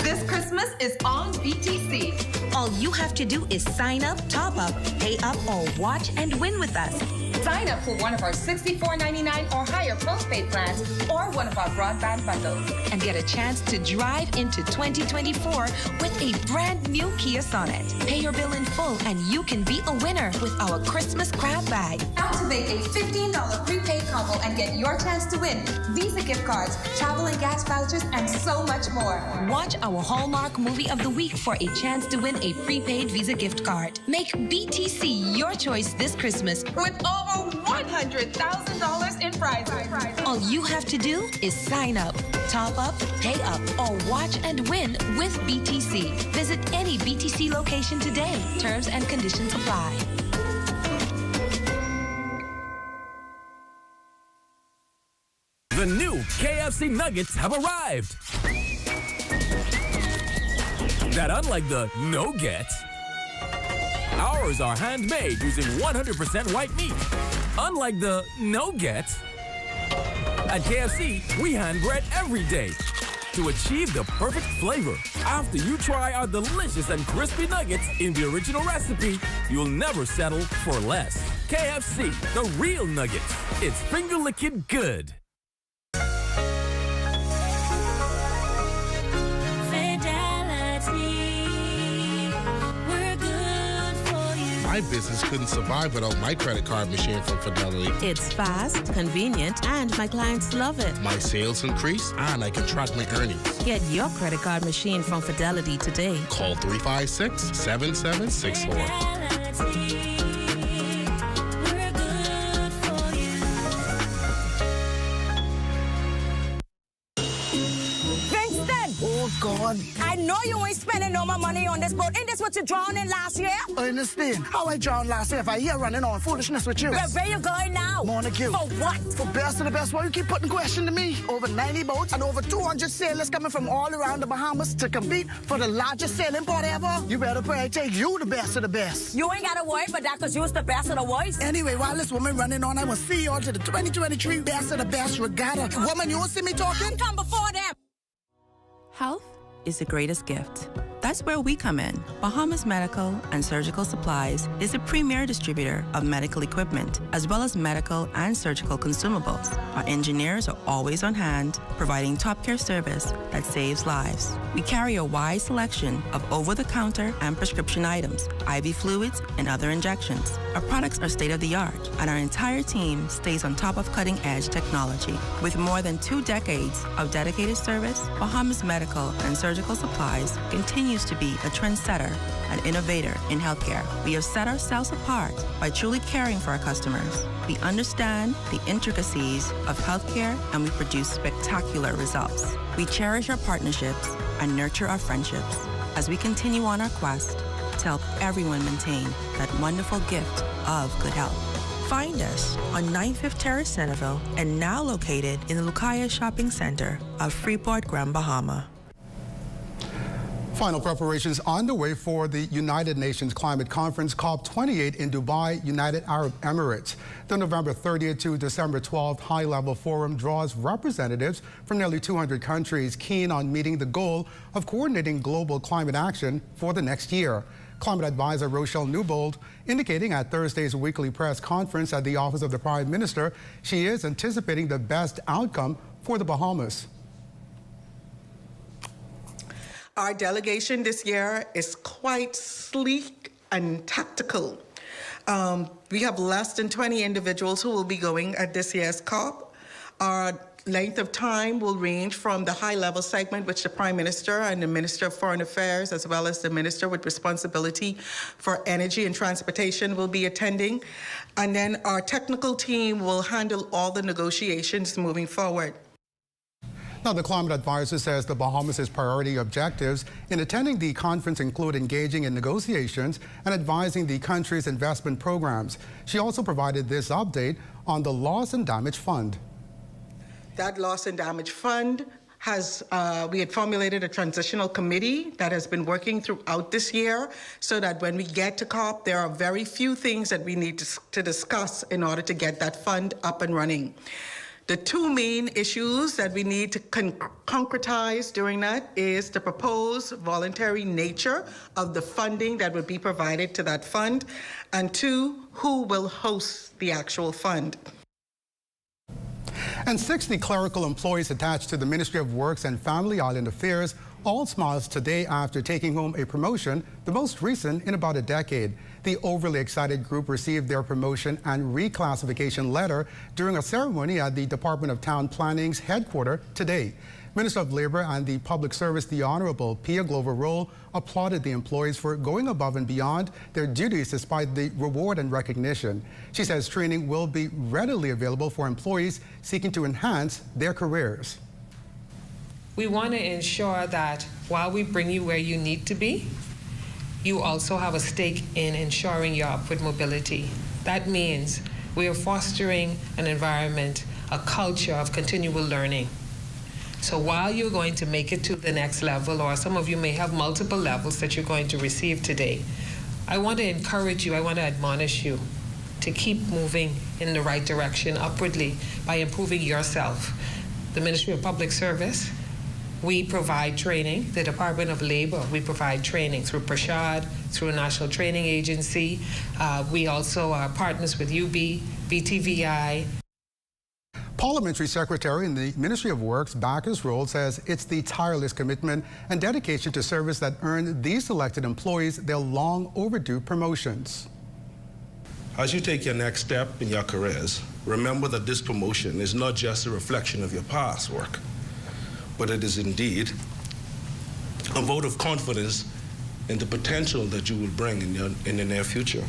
This Christmas is on BTC. All you have to do is sign up, top up, pay up, or watch and win with us. Sign up for one of our $64.99 or higher postpaid plans or one of our broadband bundles. And get a chance to drive into 2024 with a brand new Kia Sonet. Pay your bill in full and you can be a winner with our Christmas grab bag. Activate a $15 prepaid combo and get your chance to win Visa gift cards, travel and gas vouchers, and so much more. Watch our Hallmark movie of the week for a chance to win a prepaid Visa gift card. Make BTC your choice this Christmas with over $100,000 in prizes. All you have to do is sign up, top up, pay up, or watch and win with BTC. Visit any BTC location today. Terms and conditions apply. The new KFC Nuggets have arrived. that unlike the no-gets, ours are handmade using 100% white meat. Unlike the no-gets, at KFC, we hand bread every day to achieve the perfect flavor. After you try our delicious and crispy nuggets in the original recipe, you'll never settle for less. KFC, the real nuggets. It's finger-licking good. My business couldn't survive without my credit card machine from Fidelity. It's fast, convenient, and my clients love it. My sales increase, and I can track my earnings. Get your credit card machine from Fidelity today. Call 356-7764. God. I know you ain't spending no more money on this boat. Ain't this what you drowned in last year? I understand. How I drowned last year if I here running on foolishness with you? Where you going now? Montague. For what? For best of the best. Why you keep putting question to me? Over 90 boats and over 200 sailors coming from all around the Bahamas to compete for the largest sailing port ever. You better pray I take you the best of the best. You ain't got to worry about that because you's the best of the worst. Anyway, while this woman running on, I will see you on to the 2023 Best of the Best Regatta. Woman, you won't see me talking? Come before them. Health is the greatest gift. That's where we come in. Bahamas Medical and Surgical Supplies is a premier distributor of medical equipment, as well as medical and surgical consumables. Our engineers are always on hand, providing top care service that saves lives. We carry a wide selection of over-the-counter and prescription items, IV fluids, and other injections. Our products are state-of-the-art, and our entire team stays on top of cutting-edge technology. With more than 2 decades of dedicated service, Bahamas Medical and Surgical Supplies continues to be a trendsetter and innovator in healthcare. We have set ourselves apart by truly caring for our customers. We understand the intricacies of healthcare, and we produce spectacular results. We cherish our partnerships and nurture our friendships as we continue on our quest to help everyone maintain that wonderful gift of good health. Find us on 95th Terrace, Centerville, and now located in the Lucaya Shopping Center of Freeport, Grand Bahama. Final preparations underway for the United Nations Climate Conference COP28 in Dubai, United Arab Emirates. The November 30th to December 12th high-level forum draws representatives from nearly 200 countries keen on meeting the goal of coordinating global climate action for the next year. Climate advisor Rochelle Newbold indicating at Thursday's weekly press conference at the Office of the Prime Minister she is anticipating the best outcome for the Bahamas. Our delegation this year is quite sleek and tactical. We have less than 20 individuals who will be going at this year's COP. Our length of time will range from the high-level segment, which the Prime Minister and the Minister of Foreign Affairs, as well as the Minister with responsibility for energy and transportation will be attending. And then our technical team will handle all the negotiations moving forward. Now, the climate advisor says the Bahamas' priority objectives in attending the conference include engaging in negotiations and advising the country's investment programs. She also provided this update on the Loss and Damage Fund. That Loss and Damage Fund has, we had formulated a transitional committee that has been working throughout this year so that when we get to COP, there are very few things that we need to discuss in order to get that fund up and running. The 2 main issues that we need to concretize during that is the proposed voluntary nature of the funding that would be provided to that fund, and 2, who will host the actual fund. And 60 clerical employees attached to the Ministry of Works and Family Island Affairs all smiles today after taking home a promotion, the most recent in about a decade. The overly excited group received their promotion and reclassification letter during a ceremony at the Department of Town Planning's headquarters today. Minister of Labor and the Public Service, the Honourable Pia Glover-Roll, applauded the employees for going above and beyond their duties despite the reward and recognition. She says training will be readily available for employees seeking to enhance their careers. We want to ensure that while we bring you where you need to be, you also have a stake in ensuring your upward mobility. That means we are fostering an environment, a culture of continual learning. So while you're going to make it to the next level, or some of you may have multiple levels that you're going to receive today, I want to encourage you, I want to admonish you to keep moving in the right direction upwardly by improving yourself. The Ministry of Public Service, we provide training. The Department of Labor, we provide training through Prashad, through a National Training Agency. We also are partners with UB, BTVI. Parliamentary Secretary in the Ministry of Works, Bacchus Roll, says it's the tireless commitment and dedication to service that earned these elected employees their long overdue promotions. As you take your next step in your careers, remember that this promotion is not just a reflection of your past work, but it is indeed a vote of confidence in the potential that you will bring in the near future.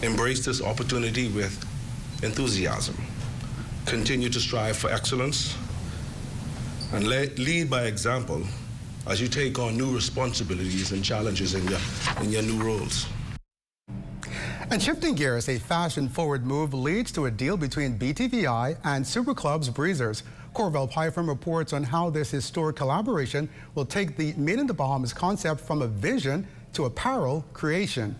Embrace this opportunity with enthusiasm. Continue to strive for excellence and lead by example as you take on new responsibilities and challenges in your new roles. And shifting gears, a fashion-forward move leads to a deal between BTVI and Superclub's Breezes. Corvell Python reports on how this historic collaboration will take the Made in the Bahamas concept from a vision to apparel creation.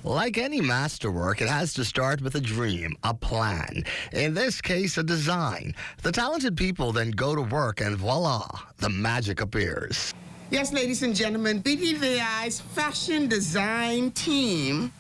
Like any masterwork, it has to start with a dream, a plan. In this case, a design. The talented people then go to work and voila, the magic appears. Yes, ladies and gentlemen, BTVI's fashion design team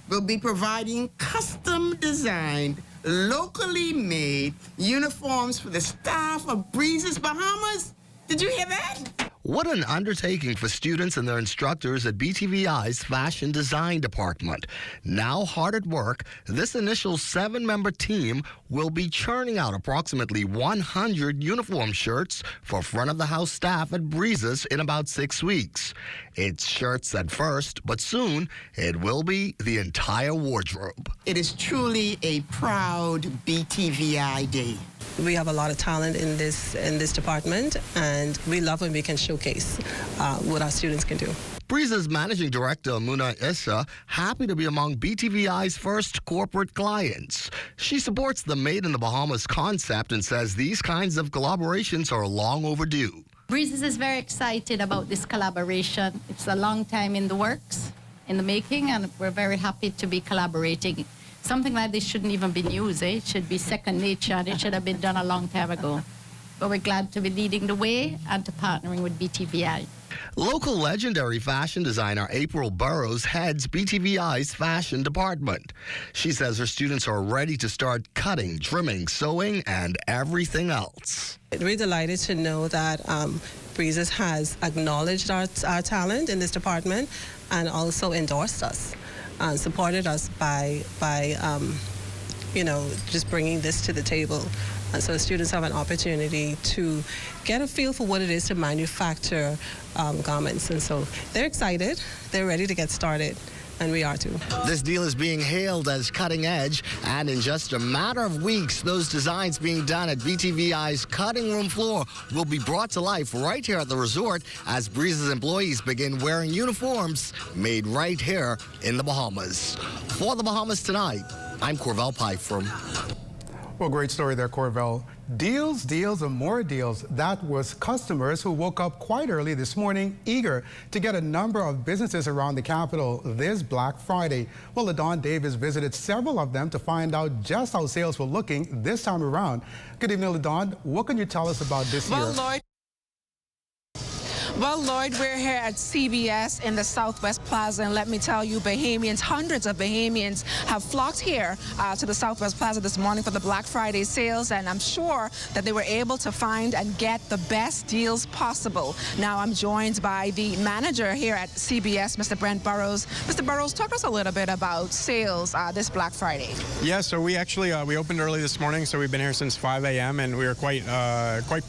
will be providing custom designed, locally made uniforms for the staff of Breezes Bahamas. Did you hear that? What an undertaking for students and their instructors at BTVI's Fashion Design Department. Now hard at work, this initial 7-member team will be churning out approximately 100 uniform shirts for front-of-the-house staff at Breezes in about 6 weeks. It's shirts at first, but soon it will be the entire wardrobe. It is truly a proud BTVI day. We have a lot of talent in this department, and we love when we can showcase what our students can do. Breezes Managing Director Issa happy to be among BTVI's first corporate clients. She supports the Made in the Bahamas concept and says these kinds of collaborations are long overdue. Breezes is very excited about this collaboration. It's a long time in the works, in the making, and we're very happy to be collaborating. Something like this shouldn't even be news, eh? It should be second nature, and it should have been done a long time ago. But we're glad to be leading the way and to partnering with BTVI. Local legendary fashion designer Apryl Burrows heads BTVI's fashion department. She says her students are ready to start cutting, trimming, sewing, and everything else. We're delighted to know that Breezes has acknowledged our talent in this department and also endorsed us. Supported us by just bringing this to the table. And so students have an opportunity to get a feel for what it is to manufacture garments. And so they're excited, they're ready to get started, and we are too. This deal is being hailed as cutting edge, and in just a matter of weeks, those designs being done at BTVI's cutting room floor will be brought to life right here at the resort as Breezes employees begin wearing uniforms made right here in the Bahamas. For the Bahamas Tonight, I'm Corvell Python. Well, great story there, Corvell. Deals, deals, and more deals. That was customers who woke up quite early this morning, eager to get a number of businesses around the capital this Black Friday. Well, LaDon Davis visited several of them to find out just how sales were looking this time around. Good evening, LaDon. What can you tell us about this year? Well, Lloyd, we're here at CBS in the Southwest Plaza, and let me tell you, Bahamians, hundreds of Bahamians have flocked here to the Southwest Plaza this morning for the Black Friday sales, and I'm sure that they were able to find and get the best deals possible. Now, I'm joined by the manager here at CBS, Mr. Brent Burrows. Mr. Burrows, talk us a little bit about sales this Black Friday. Yeah, so we actually we opened early this morning, so we've been here since 5 a.m., and we were quite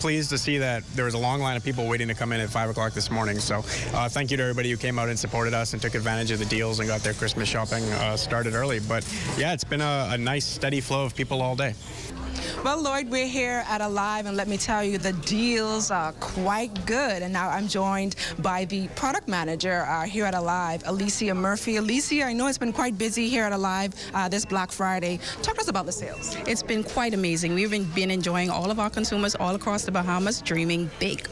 pleased to see that there was a long line of people waiting to come in at 5 o'clock this morning. So thank you to everybody who came out and supported us and took advantage of the deals and got their Christmas shopping started early. But yeah, it's been a nice steady flow of people all day. Well, Lloyd, we're here at Alive, and let me tell you, the deals are quite good. And now I'm joined by the product manager here at Alive, Alicia Murphy. Alicia, I know it's been quite busy here at Alive this Black Friday. Talk to us about the sales. It's been quite amazing. We've been enjoying all of our consumers all across the Bahamas dreaming big.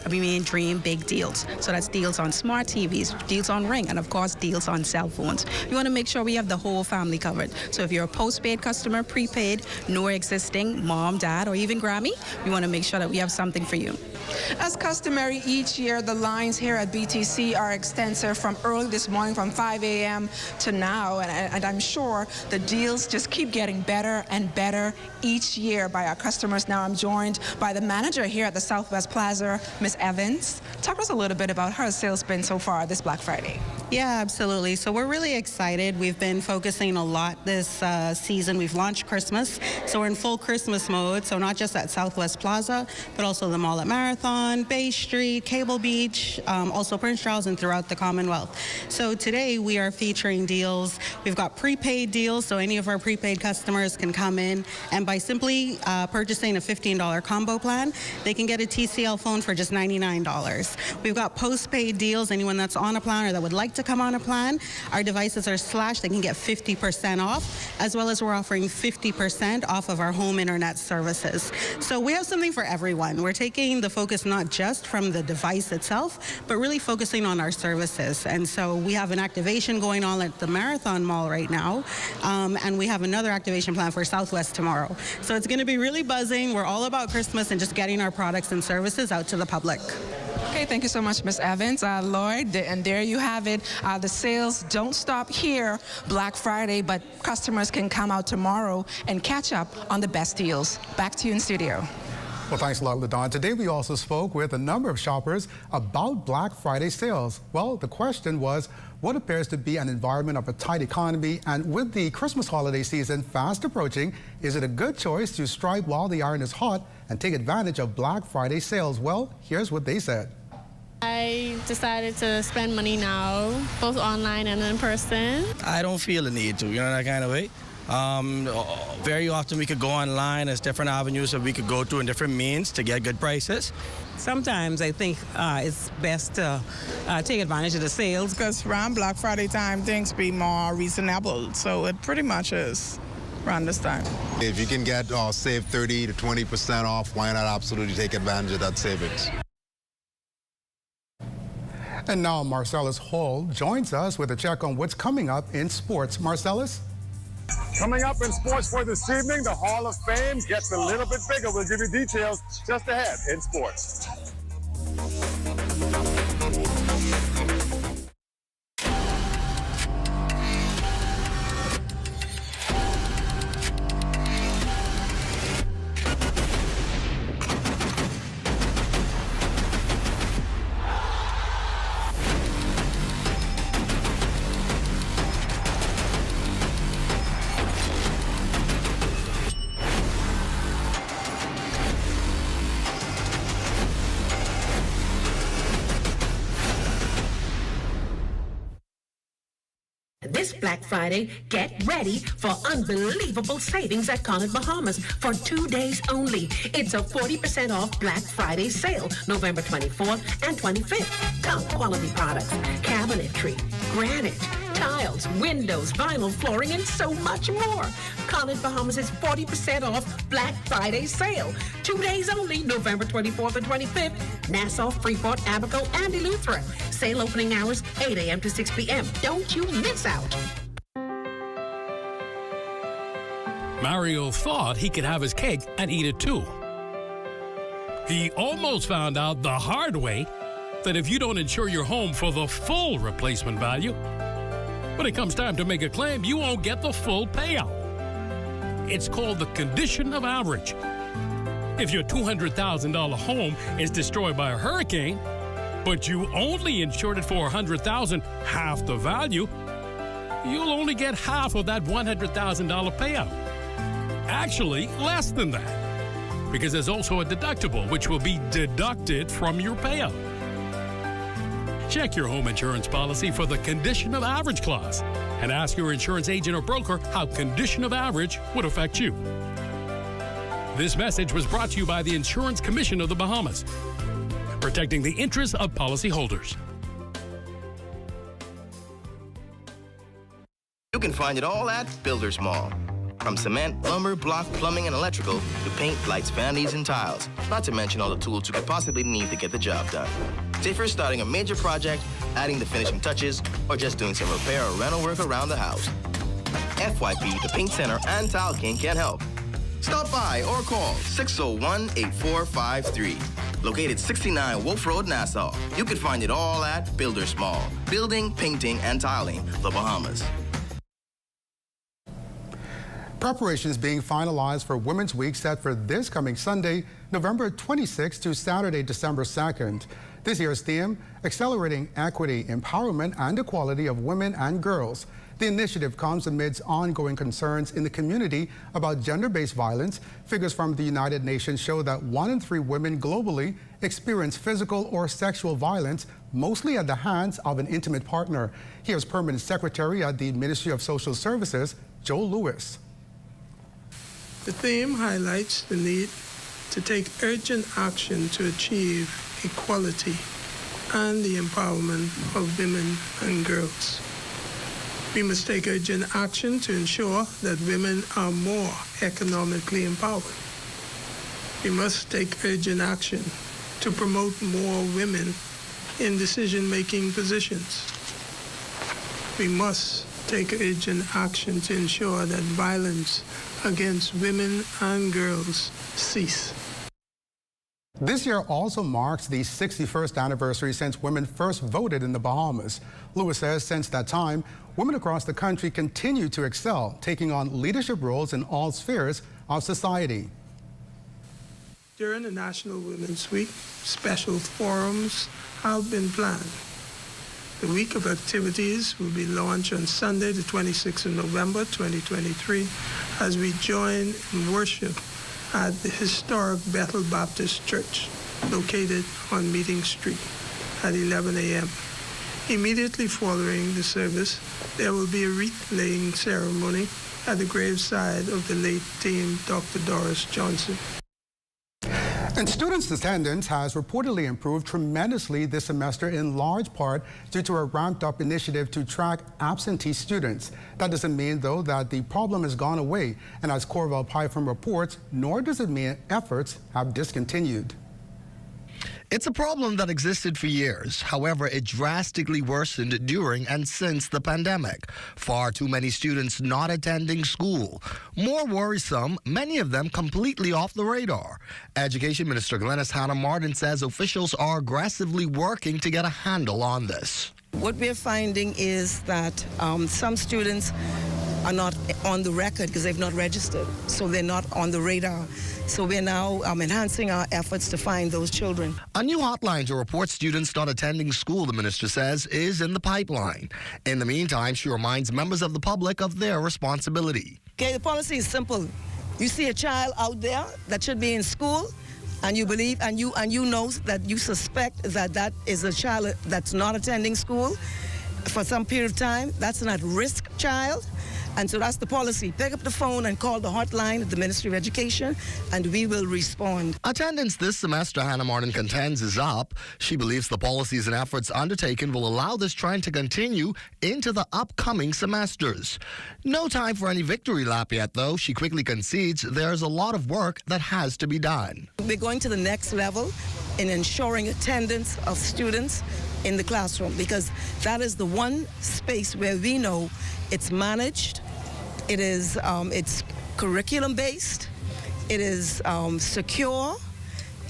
Dream big deals. So that's deals on smart TVs, deals on Ring, and of course deals on cell phones. We want to make sure we have the whole family covered. So if you're a postpaid customer, prepaid, new or existing, mom, dad, or even Grammy, we want to make sure that we have something for you. As customary each year, the lines here at BTC are extensive from early this morning, from 5 a.m. to now, and I'm sure the deals just keep getting better and better each year by our customers. Now I'm joined by the manager here at the Southwest Plaza, Ms. Evans. Talk to us a little bit about how sales been so far this Black Friday. Yeah, absolutely. So we're really excited. We've been focusing a lot this season. We've launched Christmas, so we're in full Christmas mode. So not just at Southwest Plaza, but also the mall at Marathon, Bay Street, Cable Beach, also Prince Charles, and throughout the Commonwealth. So today we are featuring deals. We've got prepaid deals, so any of our prepaid customers can come in, and by simply purchasing a $15 combo plan, they can get a TCL phone for just $99. We've got postpaid deals. Anyone that's on a plan or that would like to come on a plan, our devices are slashed. They can get 50% off, as well as we're offering 50% off of our home internet services. So we have something for everyone. We're taking the focus not just from the device itself, but really focusing on our services. And so we have an activation going on at the Marathon Mall right now, and we have another activation plan for Southwest tomorrow. So it's going to be really buzzing. We're all about Christmas and just getting our products and services out to the public. Okay, thank you so much, Ms. Evans. Lloyd, and there you have it. The sales don't stop here Black Friday, but customers can come out tomorrow and catch up on the best deals. Back to you in studio. Well, thanks a lot, LaDon. Today, we also spoke with a number of shoppers about Black Friday sales. Well, the question was, what appears to be an environment of a tight economy, and with the Christmas holiday season fast approaching, is it a good choice to strike while the iron is hot and take advantage of Black Friday sales? Well, here's what they said. I decided to spend money now, both online and in person. I don't feel the need to, that kind of way. Very often we could go online. There's different avenues that we could go to and different means to get good prices. Sometimes I think it's best to take advantage of the sales. Because around Black Friday time, things be more reasonable. So it pretty much is around this time. If you can get save 30 to 20% off, why not absolutely take advantage of that savings? And now Marcellus Hall joins us with a check on what's coming up in sports. Marcellus? Coming up in sports for this evening, the Hall of Fame gets a little bit bigger. We'll give you details just ahead in sports. This Black Friday, get ready for unbelievable savings at Connaught Bahamas for 2 days only. It's a 40% off Black Friday sale, November 24th and 25th. Top quality products, cabinetry, granite, tiles, windows, vinyl flooring, and so much more. Connaught Bahamas is 40% off Black Friday sale. 2 days only, November 24th and 25th. Nassau, Freeport, Abaco, and Eleuthera. Sale opening hours, 8 a.m. to 6 p.m. Don't you miss out. Mario thought he could have his cake and eat it too. He almost found out the hard way that if you don't insure your home for the full replacement value, when it comes time to make a claim, you won't get the full payout. It's called the condition of average. If your $200,000 home is destroyed by a hurricane, but you only insured it for $100,000, half the value, you'll only get half of that $100,000 payout. Actually, less than that, because there's also a deductible, which will be deducted from your payout. Check your home insurance policy for the condition of average clause and ask your insurance agent or broker how condition of average would affect you. This message was brought to you by the Insurance Commission of the Bahamas, protecting the interests of policyholders. You can find it all at Builders Mall. From cement, lumber, block, plumbing, and electrical, to paint, lights, vanities, and tiles. Not to mention all the tools you could possibly need to get the job done. Say if you're starting a major project, adding the finishing touches, or just doing some repair or rental work around the house. FYP, the Paint Center, and Tile King can help. Stop by or call 601-8453. Located 69 Wolf Road, Nassau. You can find it all at Builders Mall. Building, painting, and tiling, the Bahamas. Preparations being finalized for Women's Week set for this coming Sunday, November 26th to Saturday, December 2nd. This year's theme, Accelerating Equity, Empowerment, and Equality of Women and Girls. The initiative comes amidst ongoing concerns in the community about gender-based violence. Figures from the United Nations show that 1 in 3 women globally experience physical or sexual violence, mostly at the hands of an intimate partner. Here's Permanent Secretary at the Ministry of Social Services, Joel Lewis. The theme highlights the need to take urgent action to achieve equality and the empowerment of women and girls. We must take urgent action to ensure that women are more economically empowered. We must take urgent action to promote more women in decision-making positions. We must take urgent action to ensure that violence against women and girls cease. This year also marks the 61st anniversary since women first voted in the Bahamas. Lewis says since that time, women across the country continue to excel, taking on leadership roles in all spheres of society. During the National Women's Week, special forums have been planned. The week of activities will be launched on Sunday, the 26th of November, 2023, as we join in worship at the historic Bethel Baptist Church, located on Meeting Street, at 11 a.m. Immediately following the service, there will be a wreath-laying ceremony at the graveside of the late Dame Dr. Doris Johnson. And students' attendance has reportedly improved tremendously this semester, in large part due to a ramped-up initiative to track absentee students. That doesn't mean, though, that the problem has gone away. And as Corval Python reports, nor does it mean efforts have discontinued. It's a problem that existed for years. However, it drastically worsened during and since the pandemic. Far too many students not attending school. More worrisome, many of them completely off the radar. Education Minister Glenys Hanna-Martin says officials are aggressively working to get a handle on this. What we're finding is that some students are not on the record because they've not registered, so they're not on the radar. So we're now enhancing our efforts to find those children. A new hotline to report students not attending school, the minister says, is in the pipeline. In the meantime, she reminds members of the public of their responsibility. Okay, the policy is simple. You see a child out there that should be in school, and you believe and you know that you suspect that that is a child that's not attending school for some period of time, that's an at-risk child. And so that's the policy. Pick up the phone and call the hotline at the Ministry of Education, and we will respond. Attendance this semester, Hanna-Martin contends, is up. She believes the policies and efforts undertaken will allow this trend to continue into the upcoming semesters. No time for any victory lap yet, though. She quickly concedes there's a lot of work that has to be done. We're going to the next level in ensuring attendance of students in the classroom, because that is the one space where we know it's managed, it is it's curriculum based, it is secure,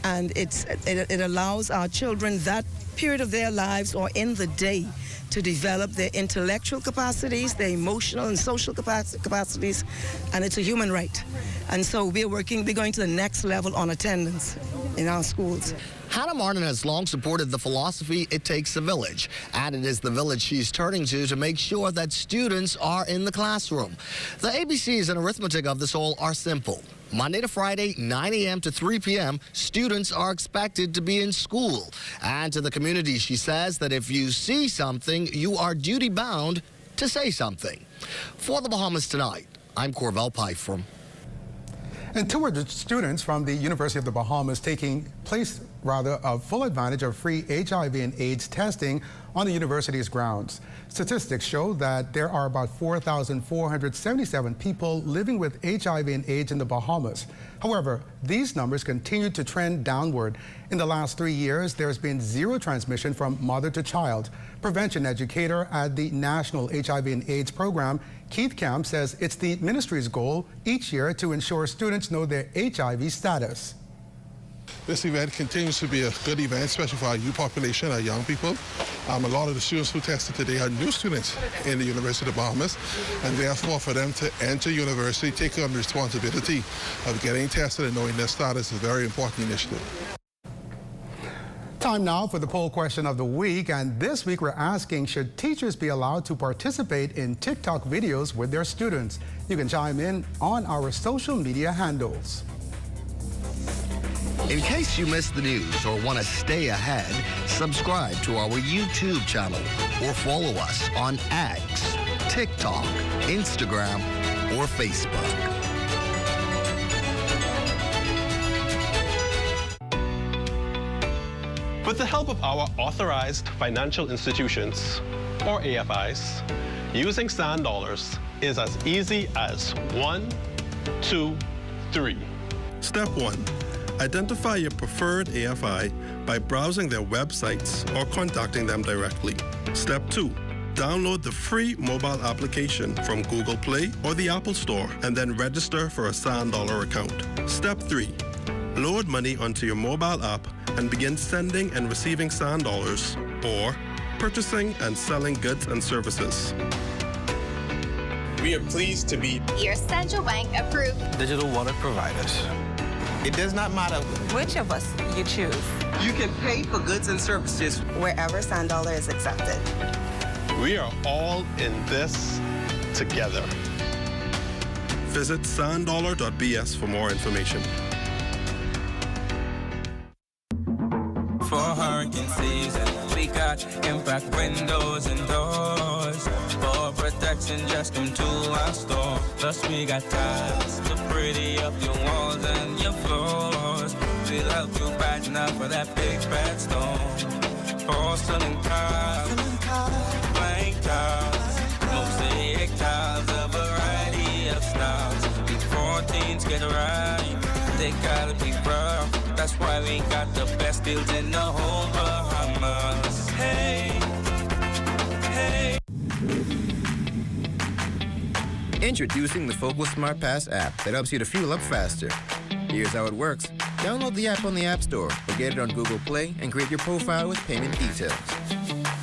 and it allows our children that period of their lives or in the day to develop their intellectual capacities, their emotional and social capacities, and it's a human right. And so we're going to the next level on attendance in our schools. Hanna-Martin has long supported the philosophy, it takes a village, and it is the village she's turning to make sure that students are in the classroom. The ABCs and arithmetic of this all are simple. Monday to Friday, 9 a.m. to 3 p.m., students are expected to be in school. And to the community, she says that if you see something, you are duty-bound to say something. For the Bahamas Tonight, I'm Corval Python. And 200 students from the University of the Bahamas taking full advantage of free HIV and AIDS testing on the university's grounds. Statistics show that there are about 4,477 people living with HIV and AIDS in the Bahamas. However, these numbers continue to trend downward. In the last 3 years, there's been zero transmission from mother to child. Prevention educator at the National HIV and AIDS program, Keith Camp, says it's the ministry's goal each year to ensure students know their HIV status. This event continues to be a good event, especially for our youth population, our young people. A lot of the students who tested today are new students in the University of the Bahamas, and therefore for them to enter university, take on the responsibility of getting tested and knowing their status is a very important initiative. Time now for the poll question of the week, and this week we're asking, should teachers be allowed to participate in TikTok videos with their students? You can chime in on our social media handles. In case you missed the news or want to stay ahead, subscribe to our YouTube channel or follow us on X, TikTok, Instagram, or Facebook. With the help of our authorized financial institutions, or AFIs, using sand dollars is as easy as 1, 2, 3. Step 1. Identify your preferred AFI by browsing their websites or contacting them directly. Step 2. Download the free mobile application from Google Play or the Apple Store and then register for a sand dollar account. Step 3. Load money onto your mobile app and begin sending and receiving sand dollars or purchasing and selling goods and services. We are pleased to be your central bank approved digital wallet providers. It does not matter which of us you choose. You can pay for goods and services wherever sand dollar is accepted. We are all in this together. Visit sanddollar.bs for more information. For hurricane season, we got impact windows and doors. For protection, just come to our store. Plus we got tiles to pretty up your walls and your floors. We'll help you brighten up for that big bad storm. Porcelain tiles, blank tiles, mosaic tiles, a variety of styles. Before things get right, they gotta be rough. That's why we got the best deals in the whole Bahamas. Hey, hey. Introducing the Focal Smart Pass app that helps you to fuel up faster. Here's how it works. Download the app on the App Store or get it on Google Play and create your profile with payment details.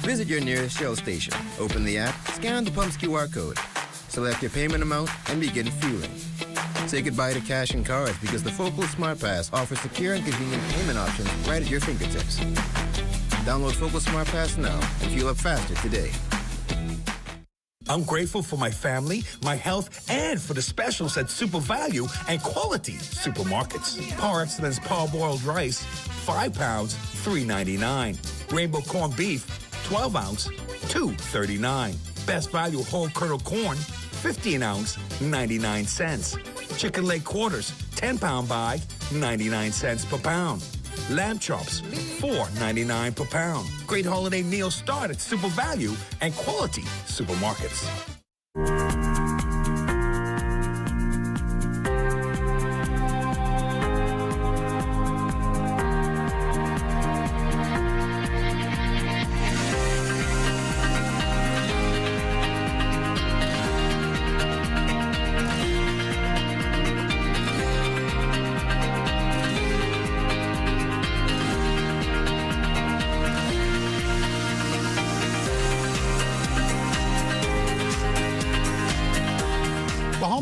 Visit your nearest Shell station. Open the app, scan the pump's QR code. Select your payment amount and begin fueling. Say goodbye to cash and cards because the Focal Smart Pass offers secure and convenient payment options right at your fingertips. Download Focal Smart Pass now and fuel up faster today. I'm grateful for my family, my health, and for the specials at Super Value and Quality Supermarkets. Par Excellence parboiled rice, 5 pounds, $3.99. Rainbow corned beef, 12 ounce, $2.39. Best Value whole kernel corn, 50 an ounce, 99 cents. Chicken leg quarters, 10-pound bag, 99 cents per pound. Lamb chops, $4.99 per pound. Great holiday meals start at Super Value and Quality Supermarkets.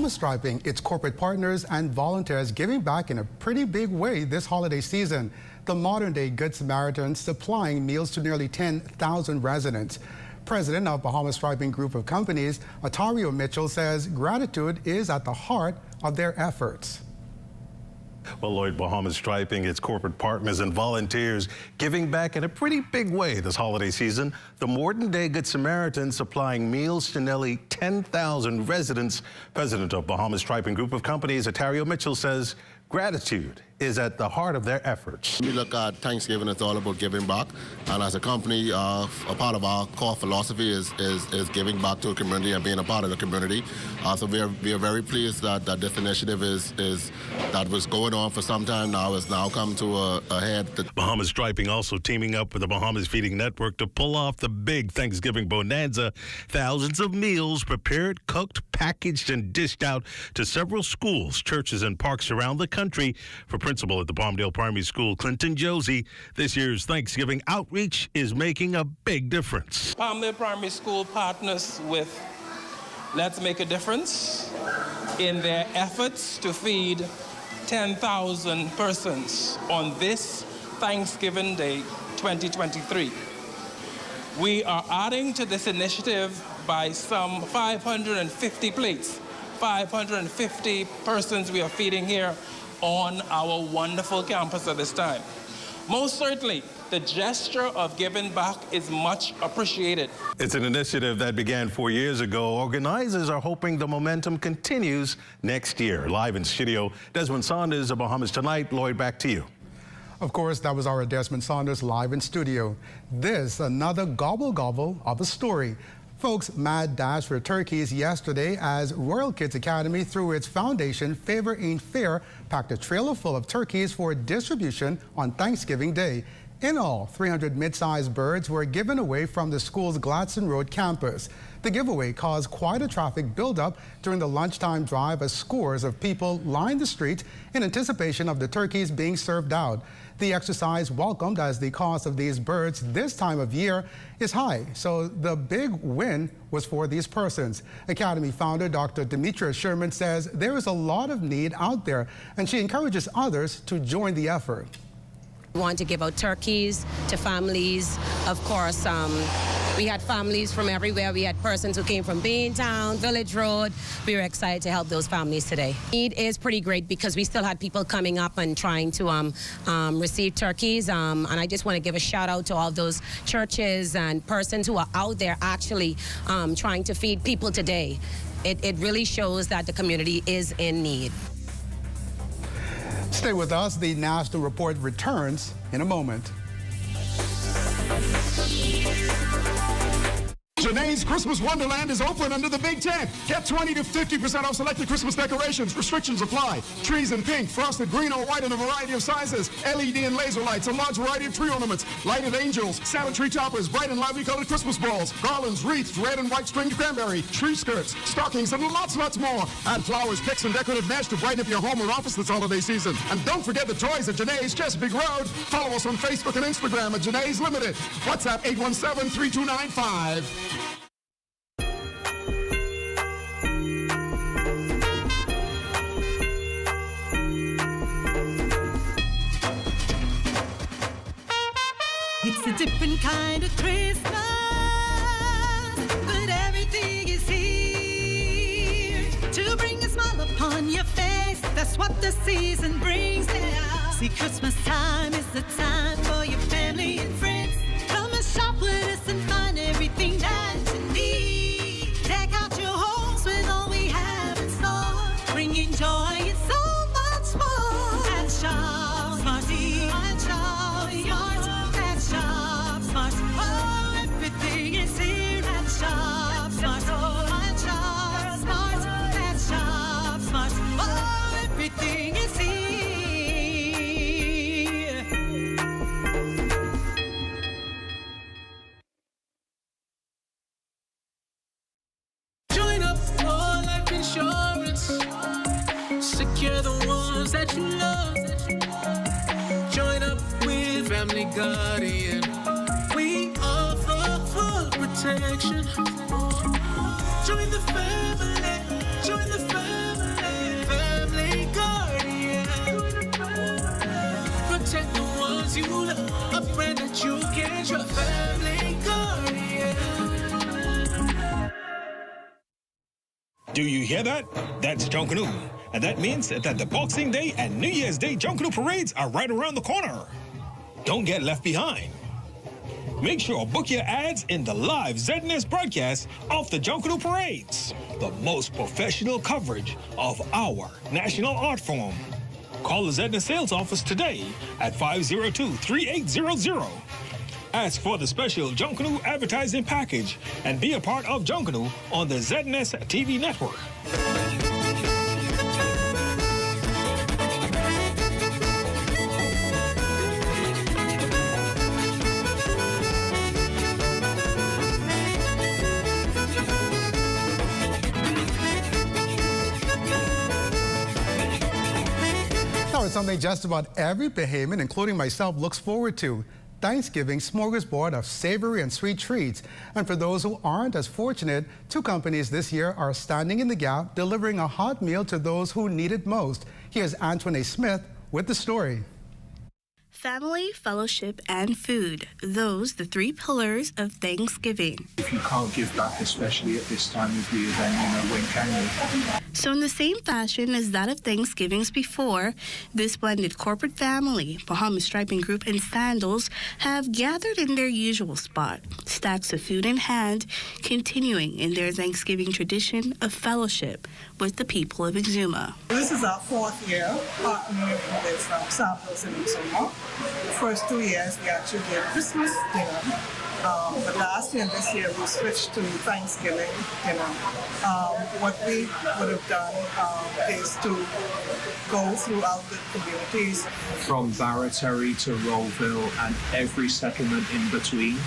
Striping its corporate partners and volunteers giving back in a pretty big way this holiday season. The modern-day Good Samaritans supplying meals to nearly 10,000 residents. President of Bahamas Striping Group of Companies, Apryl Mitchell, says gratitude is at the heart of their efforts. Well, Lloyd, Bahamas striping its corporate partners and volunteers giving back in a pretty big way this holiday season. The Modern Day Good Samaritan supplying meals to nearly 10,000 residents. President of Bahamas Striping Group of Companies, Apryl Mitchell, says gratitude is at the heart of their efforts. We look at Thanksgiving, it's all about giving back. And as a company, a part of our core philosophy is giving back to a community and being a part of the community. So we are very pleased that this initiative that was going on for some time now has now come to a head. Bahamas Striping also teaming up with the Bahamas Feeding Network to pull off the big Thanksgiving bonanza. Thousands of meals prepared, cooked, packaged, and dished out to several schools, churches, and parks around the country. For principal at the Palmdale Primary School, Clinton Josie, this year's Thanksgiving outreach is making a big difference. Palmdale Primary School partners with Let's Make a Difference in their efforts to feed 10,000 persons on this Thanksgiving Day 2023. We are adding to this initiative by some 550 plates, 550 persons we are feeding here on our wonderful campus at this time. Most certainly, the gesture of giving back is much appreciated. It's an initiative that began 4 years ago. Organizers are hoping the momentum continues next year. Live in studio, Desmond Saunders of Bahamas Tonight. Lloyd, back to you. Of course, that was our Desmond Saunders live in studio. This, another gobble of a story. Folks mad dash for turkeys yesterday as Royal Kids Academy, through its foundation, Favor Ain't Fair, packed a trailer full of turkeys for distribution on Thanksgiving Day. In all, 300 mid-sized birds were given away from the school's Gladstone Road campus. The giveaway caused quite a traffic buildup during the lunchtime drive as scores of people lined the streets in anticipation of the turkeys being served out. The exercise welcomed as the cost of these birds this time of year is high, so the big win was for these persons. Academy founder Dr. Demetria Sherman says there is a lot of need out there, and she encourages others to join the effort. We want to give out turkeys to families. Of course, we had families from everywhere. We had persons who came from Beantown, Village Road. We were excited to help those families today. Need is pretty great because we still had people coming up and trying to receive turkeys. And I just want to give a shout out to all those churches and persons who are out there actually trying to feed people today. It really shows that the community is in need. Stay with us. The National Report returns in a moment. Janae's Christmas Wonderland is open under the Big Tent. Get 20 to 50% off selected Christmas decorations. Restrictions apply. Trees in pink, frosted green or white in a variety of sizes. LED and laser lights, a large variety of tree ornaments, lighted angels, Santa tree toppers, bright and lively colored Christmas balls, garlands, wreaths, red and white stringed cranberry, tree skirts, stockings, and lots more. Add flowers, picks, and decorative mesh to brighten up your home or office this holiday season. And don't forget the toys at Janae's Chesapeake Road. Follow us on Facebook and Instagram at Janae's Limited. WhatsApp 817-3295. It's a different kind of Christmas, but everything is here to bring a smile upon your face. That's what the season brings now. See, Christmas time is the time for your family and friends. Come and shop with us and find everything that you need. Deck out your homes with all we have in store, bringing joy and so much more. And shop, Smarty, and shop, Smart, and shop, Smart. Oh, everything is here at Shop Smart. And shop, Smart, and shop, Smart. Oh, everything is here. Join up for life insurance. Secure the ones that you love. Join up with Family Guardian. We offer full protection. Join the family. Join the family. Family Guardian. Protect the ones you love. A brand that you can trust. Family Guardian. Do you hear that? That's John Canoe. And that means that the Boxing Day and New Year's Day Junkanoo parades are right around the corner. Don't get left behind. Make sure book your ads in the live ZNS broadcast of the Junkanoo parades, the most professional coverage of our national art form. Call the ZNS sales office today at 502-3800. Ask for the special Junkanoo advertising package and be a part of Junkanoo on the ZNS TV network. Now it's something just about every Bahamian, including myself, looks forward to. Thanksgiving smorgasbord of savory and sweet treats. And for those who aren't as fortunate, 2 companies this year are standing in the gap, delivering a hot meal to those who need it most. Here's Antoinette Smith with the story. Family, fellowship, and food. Those the 3 pillars of Thanksgiving. If you can't give back, especially at this time of year, then, when can you? So in the same fashion as that of Thanksgivings before, this blended corporate family, Bahamas Striping Group and Sandals, have gathered in their usual spot, stacks of food in hand, continuing in their Thanksgiving tradition of fellowship with the people of Exuma. This is our 4th year partnering with Samples in Exuma. The first 2 years we actually did Christmas dinner, but last year and this year we switched to Thanksgiving dinner. What we would have done is to go throughout the communities. From Barraterry to Rollville and every settlement in between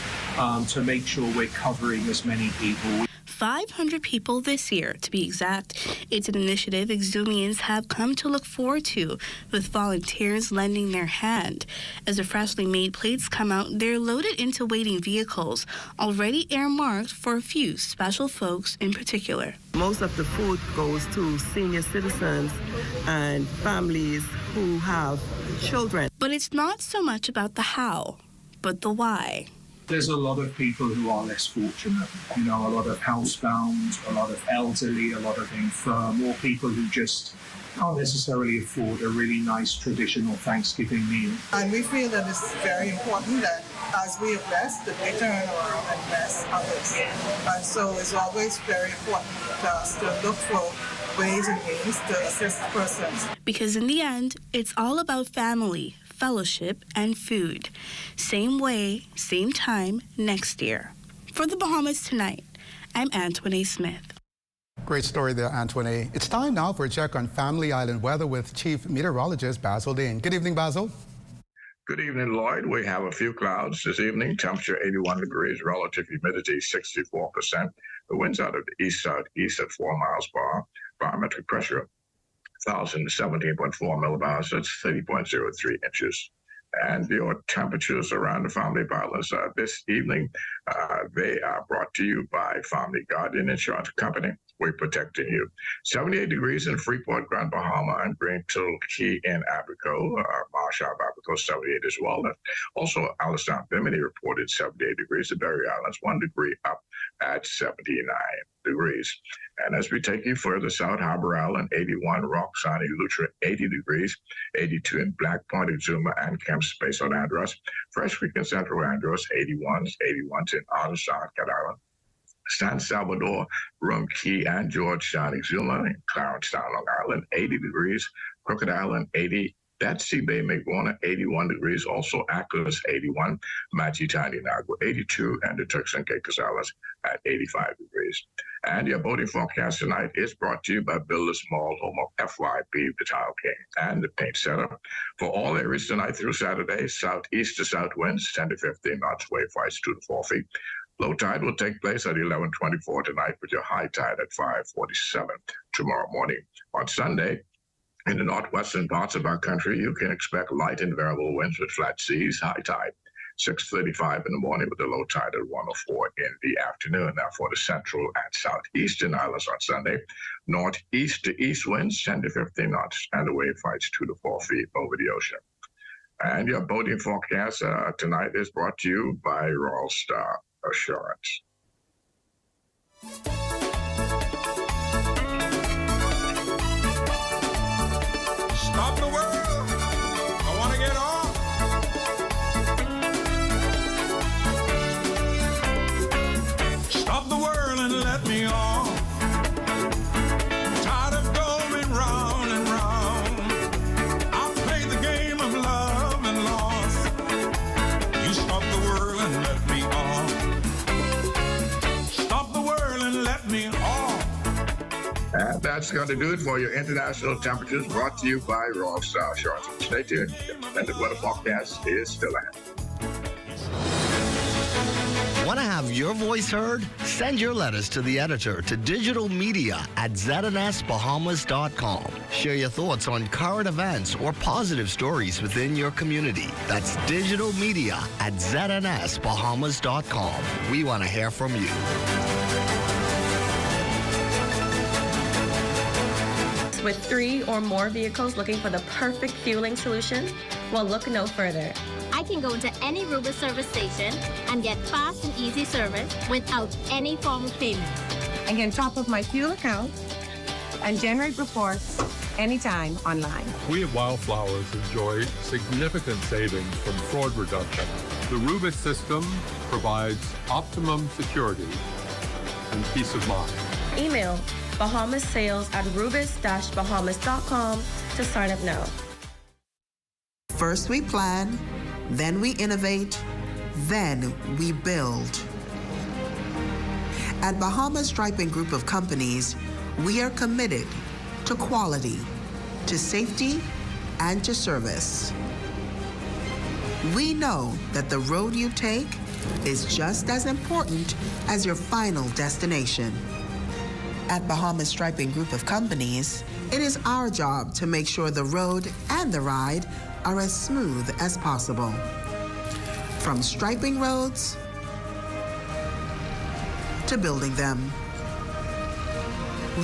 to make sure we're covering as many people. 500 people this year, to be exact. It's an initiative Exumians have come to look forward to, with volunteers lending their hand. As the freshly made plates come out, they're loaded into waiting vehicles, already earmarked for a few special folks in particular. Most of the food goes to senior citizens and families who have children. But it's not so much about the how, but the why. There's a lot of people who are less fortunate, a lot of housebound, a lot of elderly, a lot of infirm, or people who just can't necessarily afford a really nice traditional Thanksgiving meal. And we feel that it's very important that as we are blessed, that we turn around and bless others. And so it's always very important to us to look for ways and means to assist persons. Because in the end, it's all about family, fellowship, and food. Same way, same time next year. For the Bahamas Tonight, I'm Antoinette Smith. Great story there, Antoinette. It's time now for a check on Family Island weather with Chief Meteorologist Basil Dean. Good evening, Basil. Good evening, Lloyd. We have a few clouds this evening. Temperature 81 degrees, relative humidity 64%. The winds out of the east-southeast at 4 miles per hour. Barometric pressure 1,017.4 millibars. That's 30.03 inches. And your temperatures around the Family Islands this evening, they are brought to you by Family Guardian Insurance Company. We're protecting you. 78 degrees in Freeport, Grand Bahama, and Greenville Key in Apryl. Marshall, Apryl, 78 as well. Also, Alistown, Bimini reported 78 degrees. The Berry Islands, 1 degree up at 79 degrees. And as we take you further south, Harbor Island, 81, Roxani, Lutra, 80 degrees, 82 in Black Point, Exuma, and Camp Space on Andros. Fresh Creek and Central Andros, 81s in Otterstown, Cat Island. San Salvador, Rum Key, and Georgetown, Exuma, and Clarencetown, Long Island, 80 degrees. Crooked Island, 80. That's Sea Bay, McWarner, 81 degrees. Also, Ackless, 81. Machitani, Nagua, 82. And the Turks and Caicos Islands at 85 degrees. And your boating forecast tonight is brought to you by Builders Mall, home of FYP, the Tile King, and the Paint Center. For all areas tonight through Saturday, southeast to south winds, 10 to 15 knots, wave heights 2 to 4 feet. Low tide will take place at 11:24 tonight, with your high tide at 5:47 tomorrow morning. On Sunday, in the northwestern parts of our country, you can expect light and variable winds with flat seas, high tide 6:35 in the morning with the low tide at 1:04 in the afternoon. Now for the central and southeastern islands on Sunday, northeast to east winds 10 to 15 knots, and the wave heights 2 to 4 feet over the ocean. And your boating forecast tonight is brought to you by Royal Star Assurance. And that's going to do it for your international temperatures brought to you by Royal Star Shorts. Stay tuned. And the weather forecast is still ahead. Want to have your voice heard? Send your letters to the editor to digitalmedia@znsbahamas.com. Share your thoughts on current events or positive stories within your community. That's digitalmedia@znsbahamas.com. We want to hear from you. With 3 or more vehicles looking for the perfect fueling solution? Well, look no further. I can go into any Rubis service station and get fast and easy service without any form of payment. I can top up my fuel account and generate reports anytime online. We at Wildflowers enjoy significant savings from fraud reduction. The Rubis system provides optimum security and peace of mind. Email bahamassales@rubis-bahamas.com to sign up now. First we plan, then we innovate, then we build. At Bahamas Striping Group of Companies, we are committed to quality, to safety, and to service. We know that the road you take is just as important as your final destination. At Bahamas Striping Group of Companies, it is our job to make sure the road and the ride are as smooth as possible. From striping roads to building them,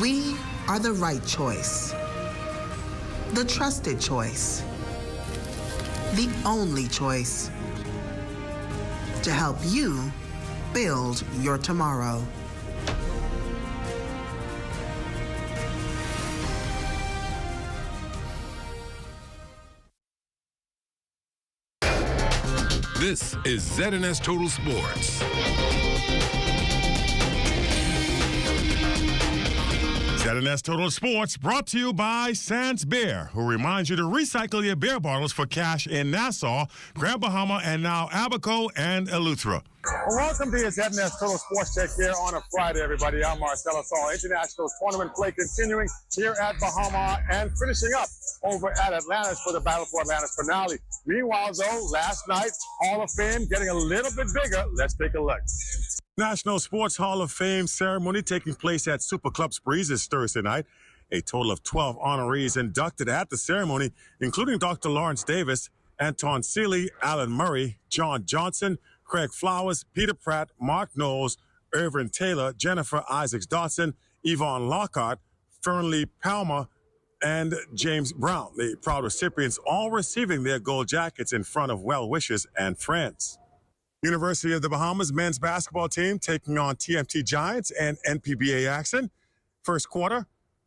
we are the right choice, the trusted choice, the only choice to help you build your tomorrow. This is ZNS Total Sports. ZNS Total Sports brought to you by Sans Beer, who reminds you to recycle your beer bottles for cash in Nassau, Grand Bahama, and now Abaco and Eleuthera. Well, welcome to your ZNS Total Sports Check here on a Friday, everybody. I'm Marcelo Saul. Internationals tournament play continuing here at Bahama and finishing up over at Atlantis for the Battle for Atlantis finale. Meanwhile, though, last night, Hall of Fame getting a little bit bigger. Let's take a look. National Sports Hall of Fame ceremony taking place at Super Club's Breezes Thursday night. A total of 12 honorees inducted at the ceremony, including Dr. Lawrence Davis, Anton Seeley, Alan Murray, John Johnson, Craig Flowers, Peter Pratt, Mark Knowles, Irvin Taylor, Jennifer Isaacs-Dotson, Yvonne Lockhart, Fernley Palmer, and James Brown. The proud recipients all receiving their gold jackets in front of well-wishers and friends. University of the Bahamas men's basketball team taking on TMT Giants and NPBA action. First quarter,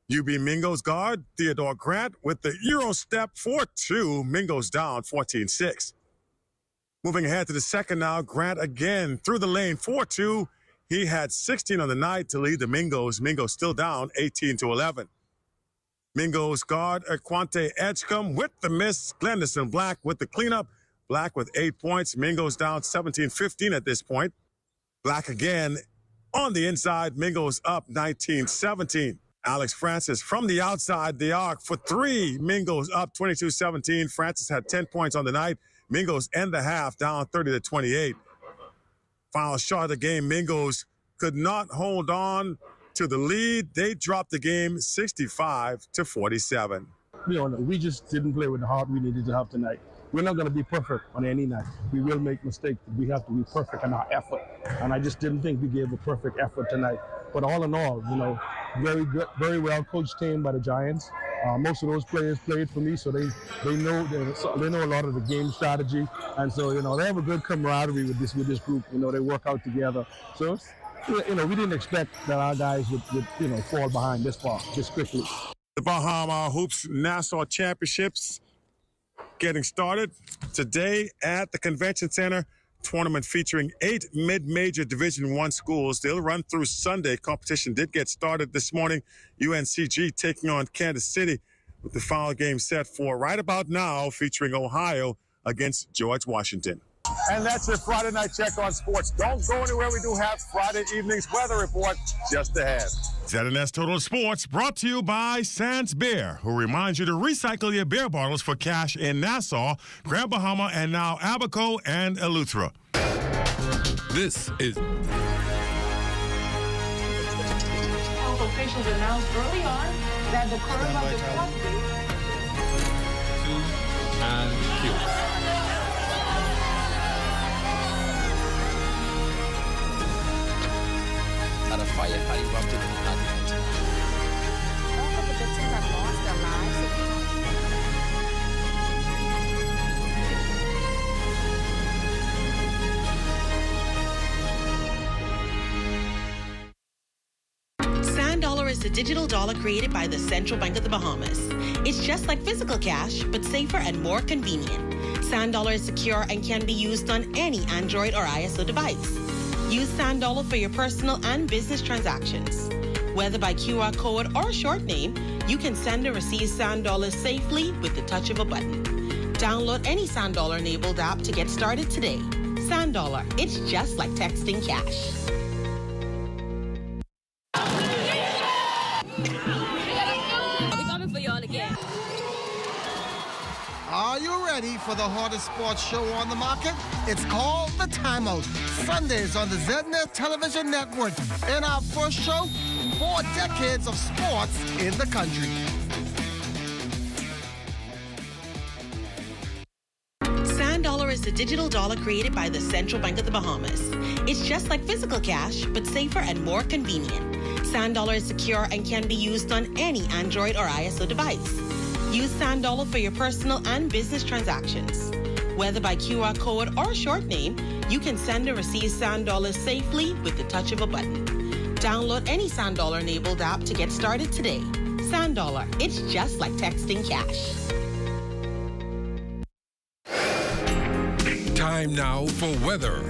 UB Mingo's guard Theodore Grant with the Euro step 4-2. Mingo's down 14-6. Moving ahead to the second now, Grant again through the lane 4-2. He had 16 on the night to lead the Mingos. Mingo's still down 18-11. Mingo's guard Aquante Edgecombe with the miss. Glenys Black with the cleanup. Black with 8 points. Mingo's down 17-15 at this point. Black again on the inside. Mingo's up 19-17. Alex Francis from the outside the arc for 3. Mingo's up 22-17. Francis had 10 points on the night. Mingo's end the half down 30-28. Final shot of the game, Mingo's could not hold on to the lead. They dropped the game 65-47. We just didn't play with the heart we needed to have tonight. We're not going to be perfect on any night. We will make mistakes, but we have to be perfect in our effort. And I just didn't think we gave a perfect effort tonight. But all in all, very good, very well coached team by the Giants. Most of those players played for me, so they know a lot of the game strategy, and so they have a good camaraderie with this group. They work out together. So we didn't expect that our guys would fall behind this far this quickly. The Bahama Hoops Nassau Championships getting started today at the Convention Center. Tournament featuring 8 mid-major Division I schools. They'll run through Sunday. Competition did get started this morning. UNCG taking on Kansas City with the final game set for right about now, featuring Ohio against George Washington. And that's your Friday night check on sports. Don't go anywhere. We do have Friday evening's weather report just ahead. ZNS Total Sports brought to you by Sans Beer, who reminds you to recycle your beer bottles for cash in Nassau, Grand Bahama, and now Abaco and Eleuthera. This is... Health officials announced early on that the curve of the flood and Q. At a fire erupted in Hanna-Martin. All of the victims have lost their lives. Sand Dollar is the digital dollar created by the Central Bank of the Bahamas. It's just like physical cash, but safer and more convenient. Sand Dollar is secure and can be used on any Android or ISO device. Use Sand Dollar for your personal and business transactions. Whether by QR code or short name, you can send and receive Sand Dollars safely with the touch of a button. Download any Sand Dollar enabled app to get started today. Sand Dollar, it's just like texting cash. We're coming for y'all again. Are you ready for the hottest sports show on the market? It's called The Timeout. Sundays on the ZNet Television Network. In our first show, 4 decades of sports in the country. Sand Dollar is the digital dollar created by the Central Bank of the Bahamas. It's just like physical cash, but safer and more convenient. Sand Dollar is secure and can be used on any Android or ISO device. Use Sand Dollar for your personal and business transactions. Whether by QR code or short name, you can send and receive Sand Dollars safely with the touch of a button. Download any Sand Dollar enabled app to get started today. Sand Dollar, it's just like texting cash. Time now for weather.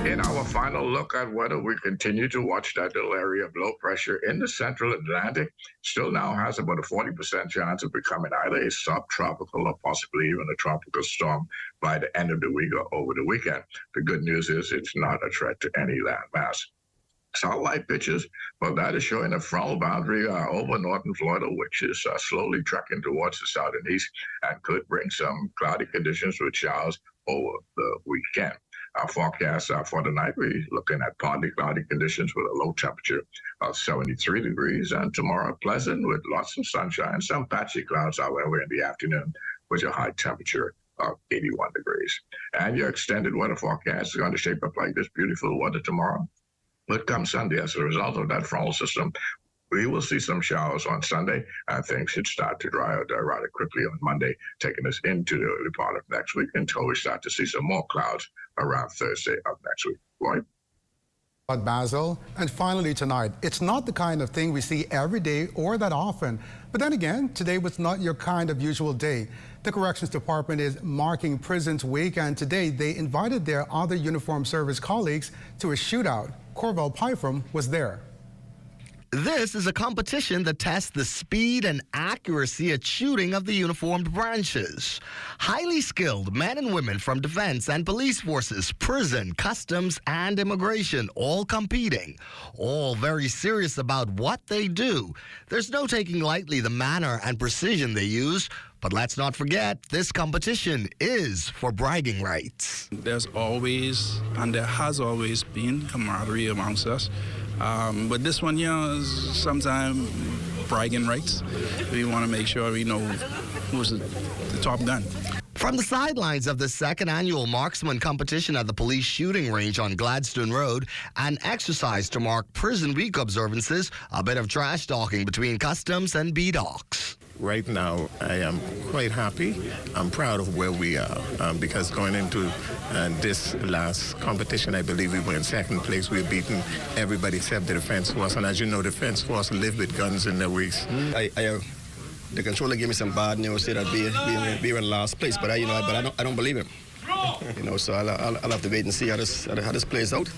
In our final look at weather, we continue to watch that little area of low pressure in the central Atlantic. Still now has about a 40% chance of becoming either a subtropical or possibly even a tropical storm by the end of the week or over the weekend. The good news is it's not a threat to any landmass. Satellite pictures, but that is showing a frontal boundary over northern Florida, which is slowly trekking towards the south and east and could bring some cloudy conditions with showers over the weekend. Our forecast for the night, we're looking at partly cloudy conditions with a low temperature of 73 degrees. And tomorrow, pleasant with lots of sunshine, some patchy clouds, however, in the afternoon with a high temperature of 81 degrees. And your extended weather forecast is going to shape up like this beautiful weather tomorrow. But come Sunday, as a result of that frontal system, we will see some showers on Sunday, and things should start to dry out rather quickly on Monday, taking us into the early part of next week until we start to see some more clouds around Thursday of next week. Right? Basil. And finally tonight, it's not the kind of thing we see every day or that often. But then again, today was not your kind of usual day. The Corrections Department is marking Prisons Week, and today they invited their other uniformed service colleagues to a shootout. Corval Pyfrom was there. This is a competition that tests the speed and accuracy at shooting of the uniformed branches. Highly skilled men and women from defense and police forces, prison, customs, and immigration, all competing. All very serious about what they do. There's no taking lightly the manner and precision they use. But let's not forget, this competition is for bragging rights. There's always, and there has always been, camaraderie amongst us. But this one here is sometimes bragging rights. We want to make sure we know who's the top gun. From the sidelines of the second annual marksman competition at the police shooting range on Gladstone Road, an exercise to mark Prison Week observances, a bit of trash talking between customs and BDOCs. Right now, I am quite happy. I'm proud of where we are because going into this last competition, I believe we were in second place. We've beaten everybody except the defense force. And as you know, the defense force live with guns in their waist. The controller gave me some bad news, said that we were in last place, but I don't believe him. So I'll have to wait and see how this plays out.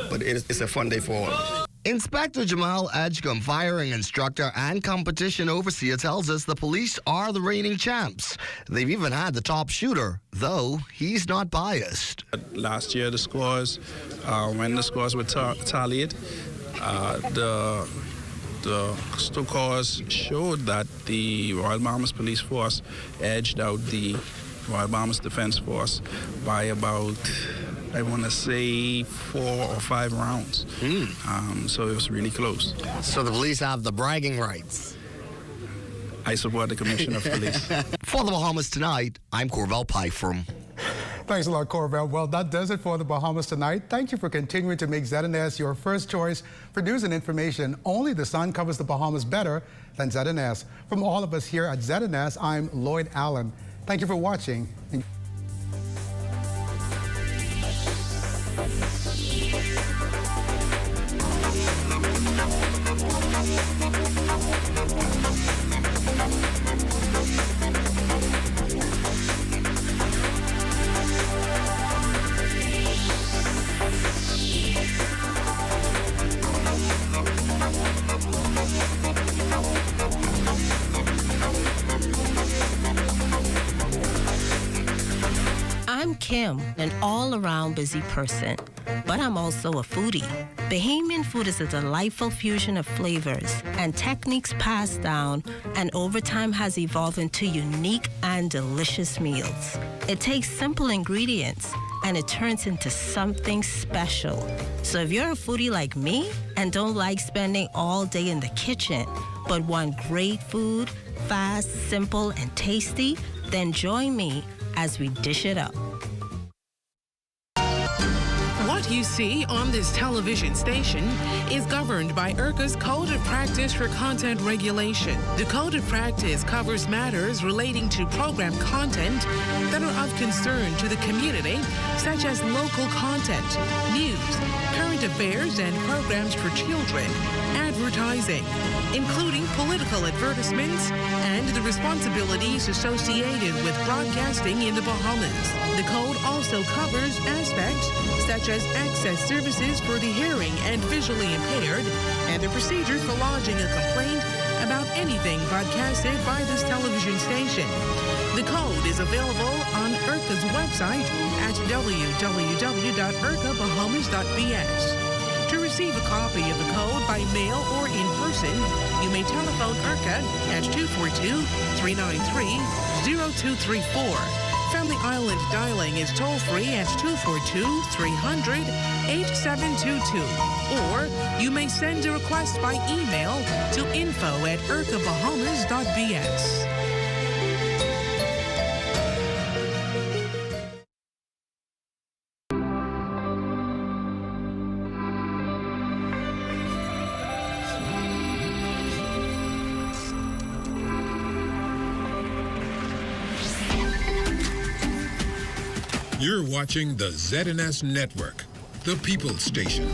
But it's a fun day for all. Inspector Jamal Edgecombe, firing instructor and competition overseer, tells us the police are the reigning champs. They've even had the top shooter, though he's not biased. Last year, the scores, when the scores were tallied, the scores showed that the Royal Bahamas Police Force edged out the Royal Bahamas Defense Force by about, I want to say, 4 or 5 rounds. So it was really close. So the police have the bragging rights. I support the Commissioner of Police. For the Bahamas Tonight, I'm Corvell Pyfrom. Thanks a lot, Corvell. Well, that does it for the Bahamas Tonight. Thank you for continuing to make ZNS your first choice for news and information. Only the sun covers the Bahamas better than ZNS. From all of us here at ZNS, I'm Lloyd Allen. Thank you for watching. I'm Kim, an all-around busy person, but I'm also a foodie. Bahamian food is a delightful fusion of flavors and techniques passed down, and over time has evolved into unique and delicious meals. It takes simple ingredients, and it turns into something special. So if you're a foodie like me and don't like spending all day in the kitchen, but want great food, fast, simple, and tasty, then join me as we dish it up. What you see on this television station is governed by IRCA's Code of Practice for Content Regulation. The Code of Practice covers matters relating to program content that are of concern to the community, such as local content, news, current affairs, and programs for children, advertising, including political advertisements, and the responsibilities associated with broadcasting in the Bahamas. The code also covers aspects such as access services for the hearing and visually impaired, and the procedure for lodging a complaint about anything broadcasted by this television station. The code is available on IRCA's website at www.ircabahamas.bs. To receive a copy of the code by mail or in person, you may telephone IRCA at 242-393-0234. Family Island dialing is toll-free at 242-300-8722. Or you may send a request by email to info@ircabahamas.bs. You're watching the ZNS Network, the People's Station.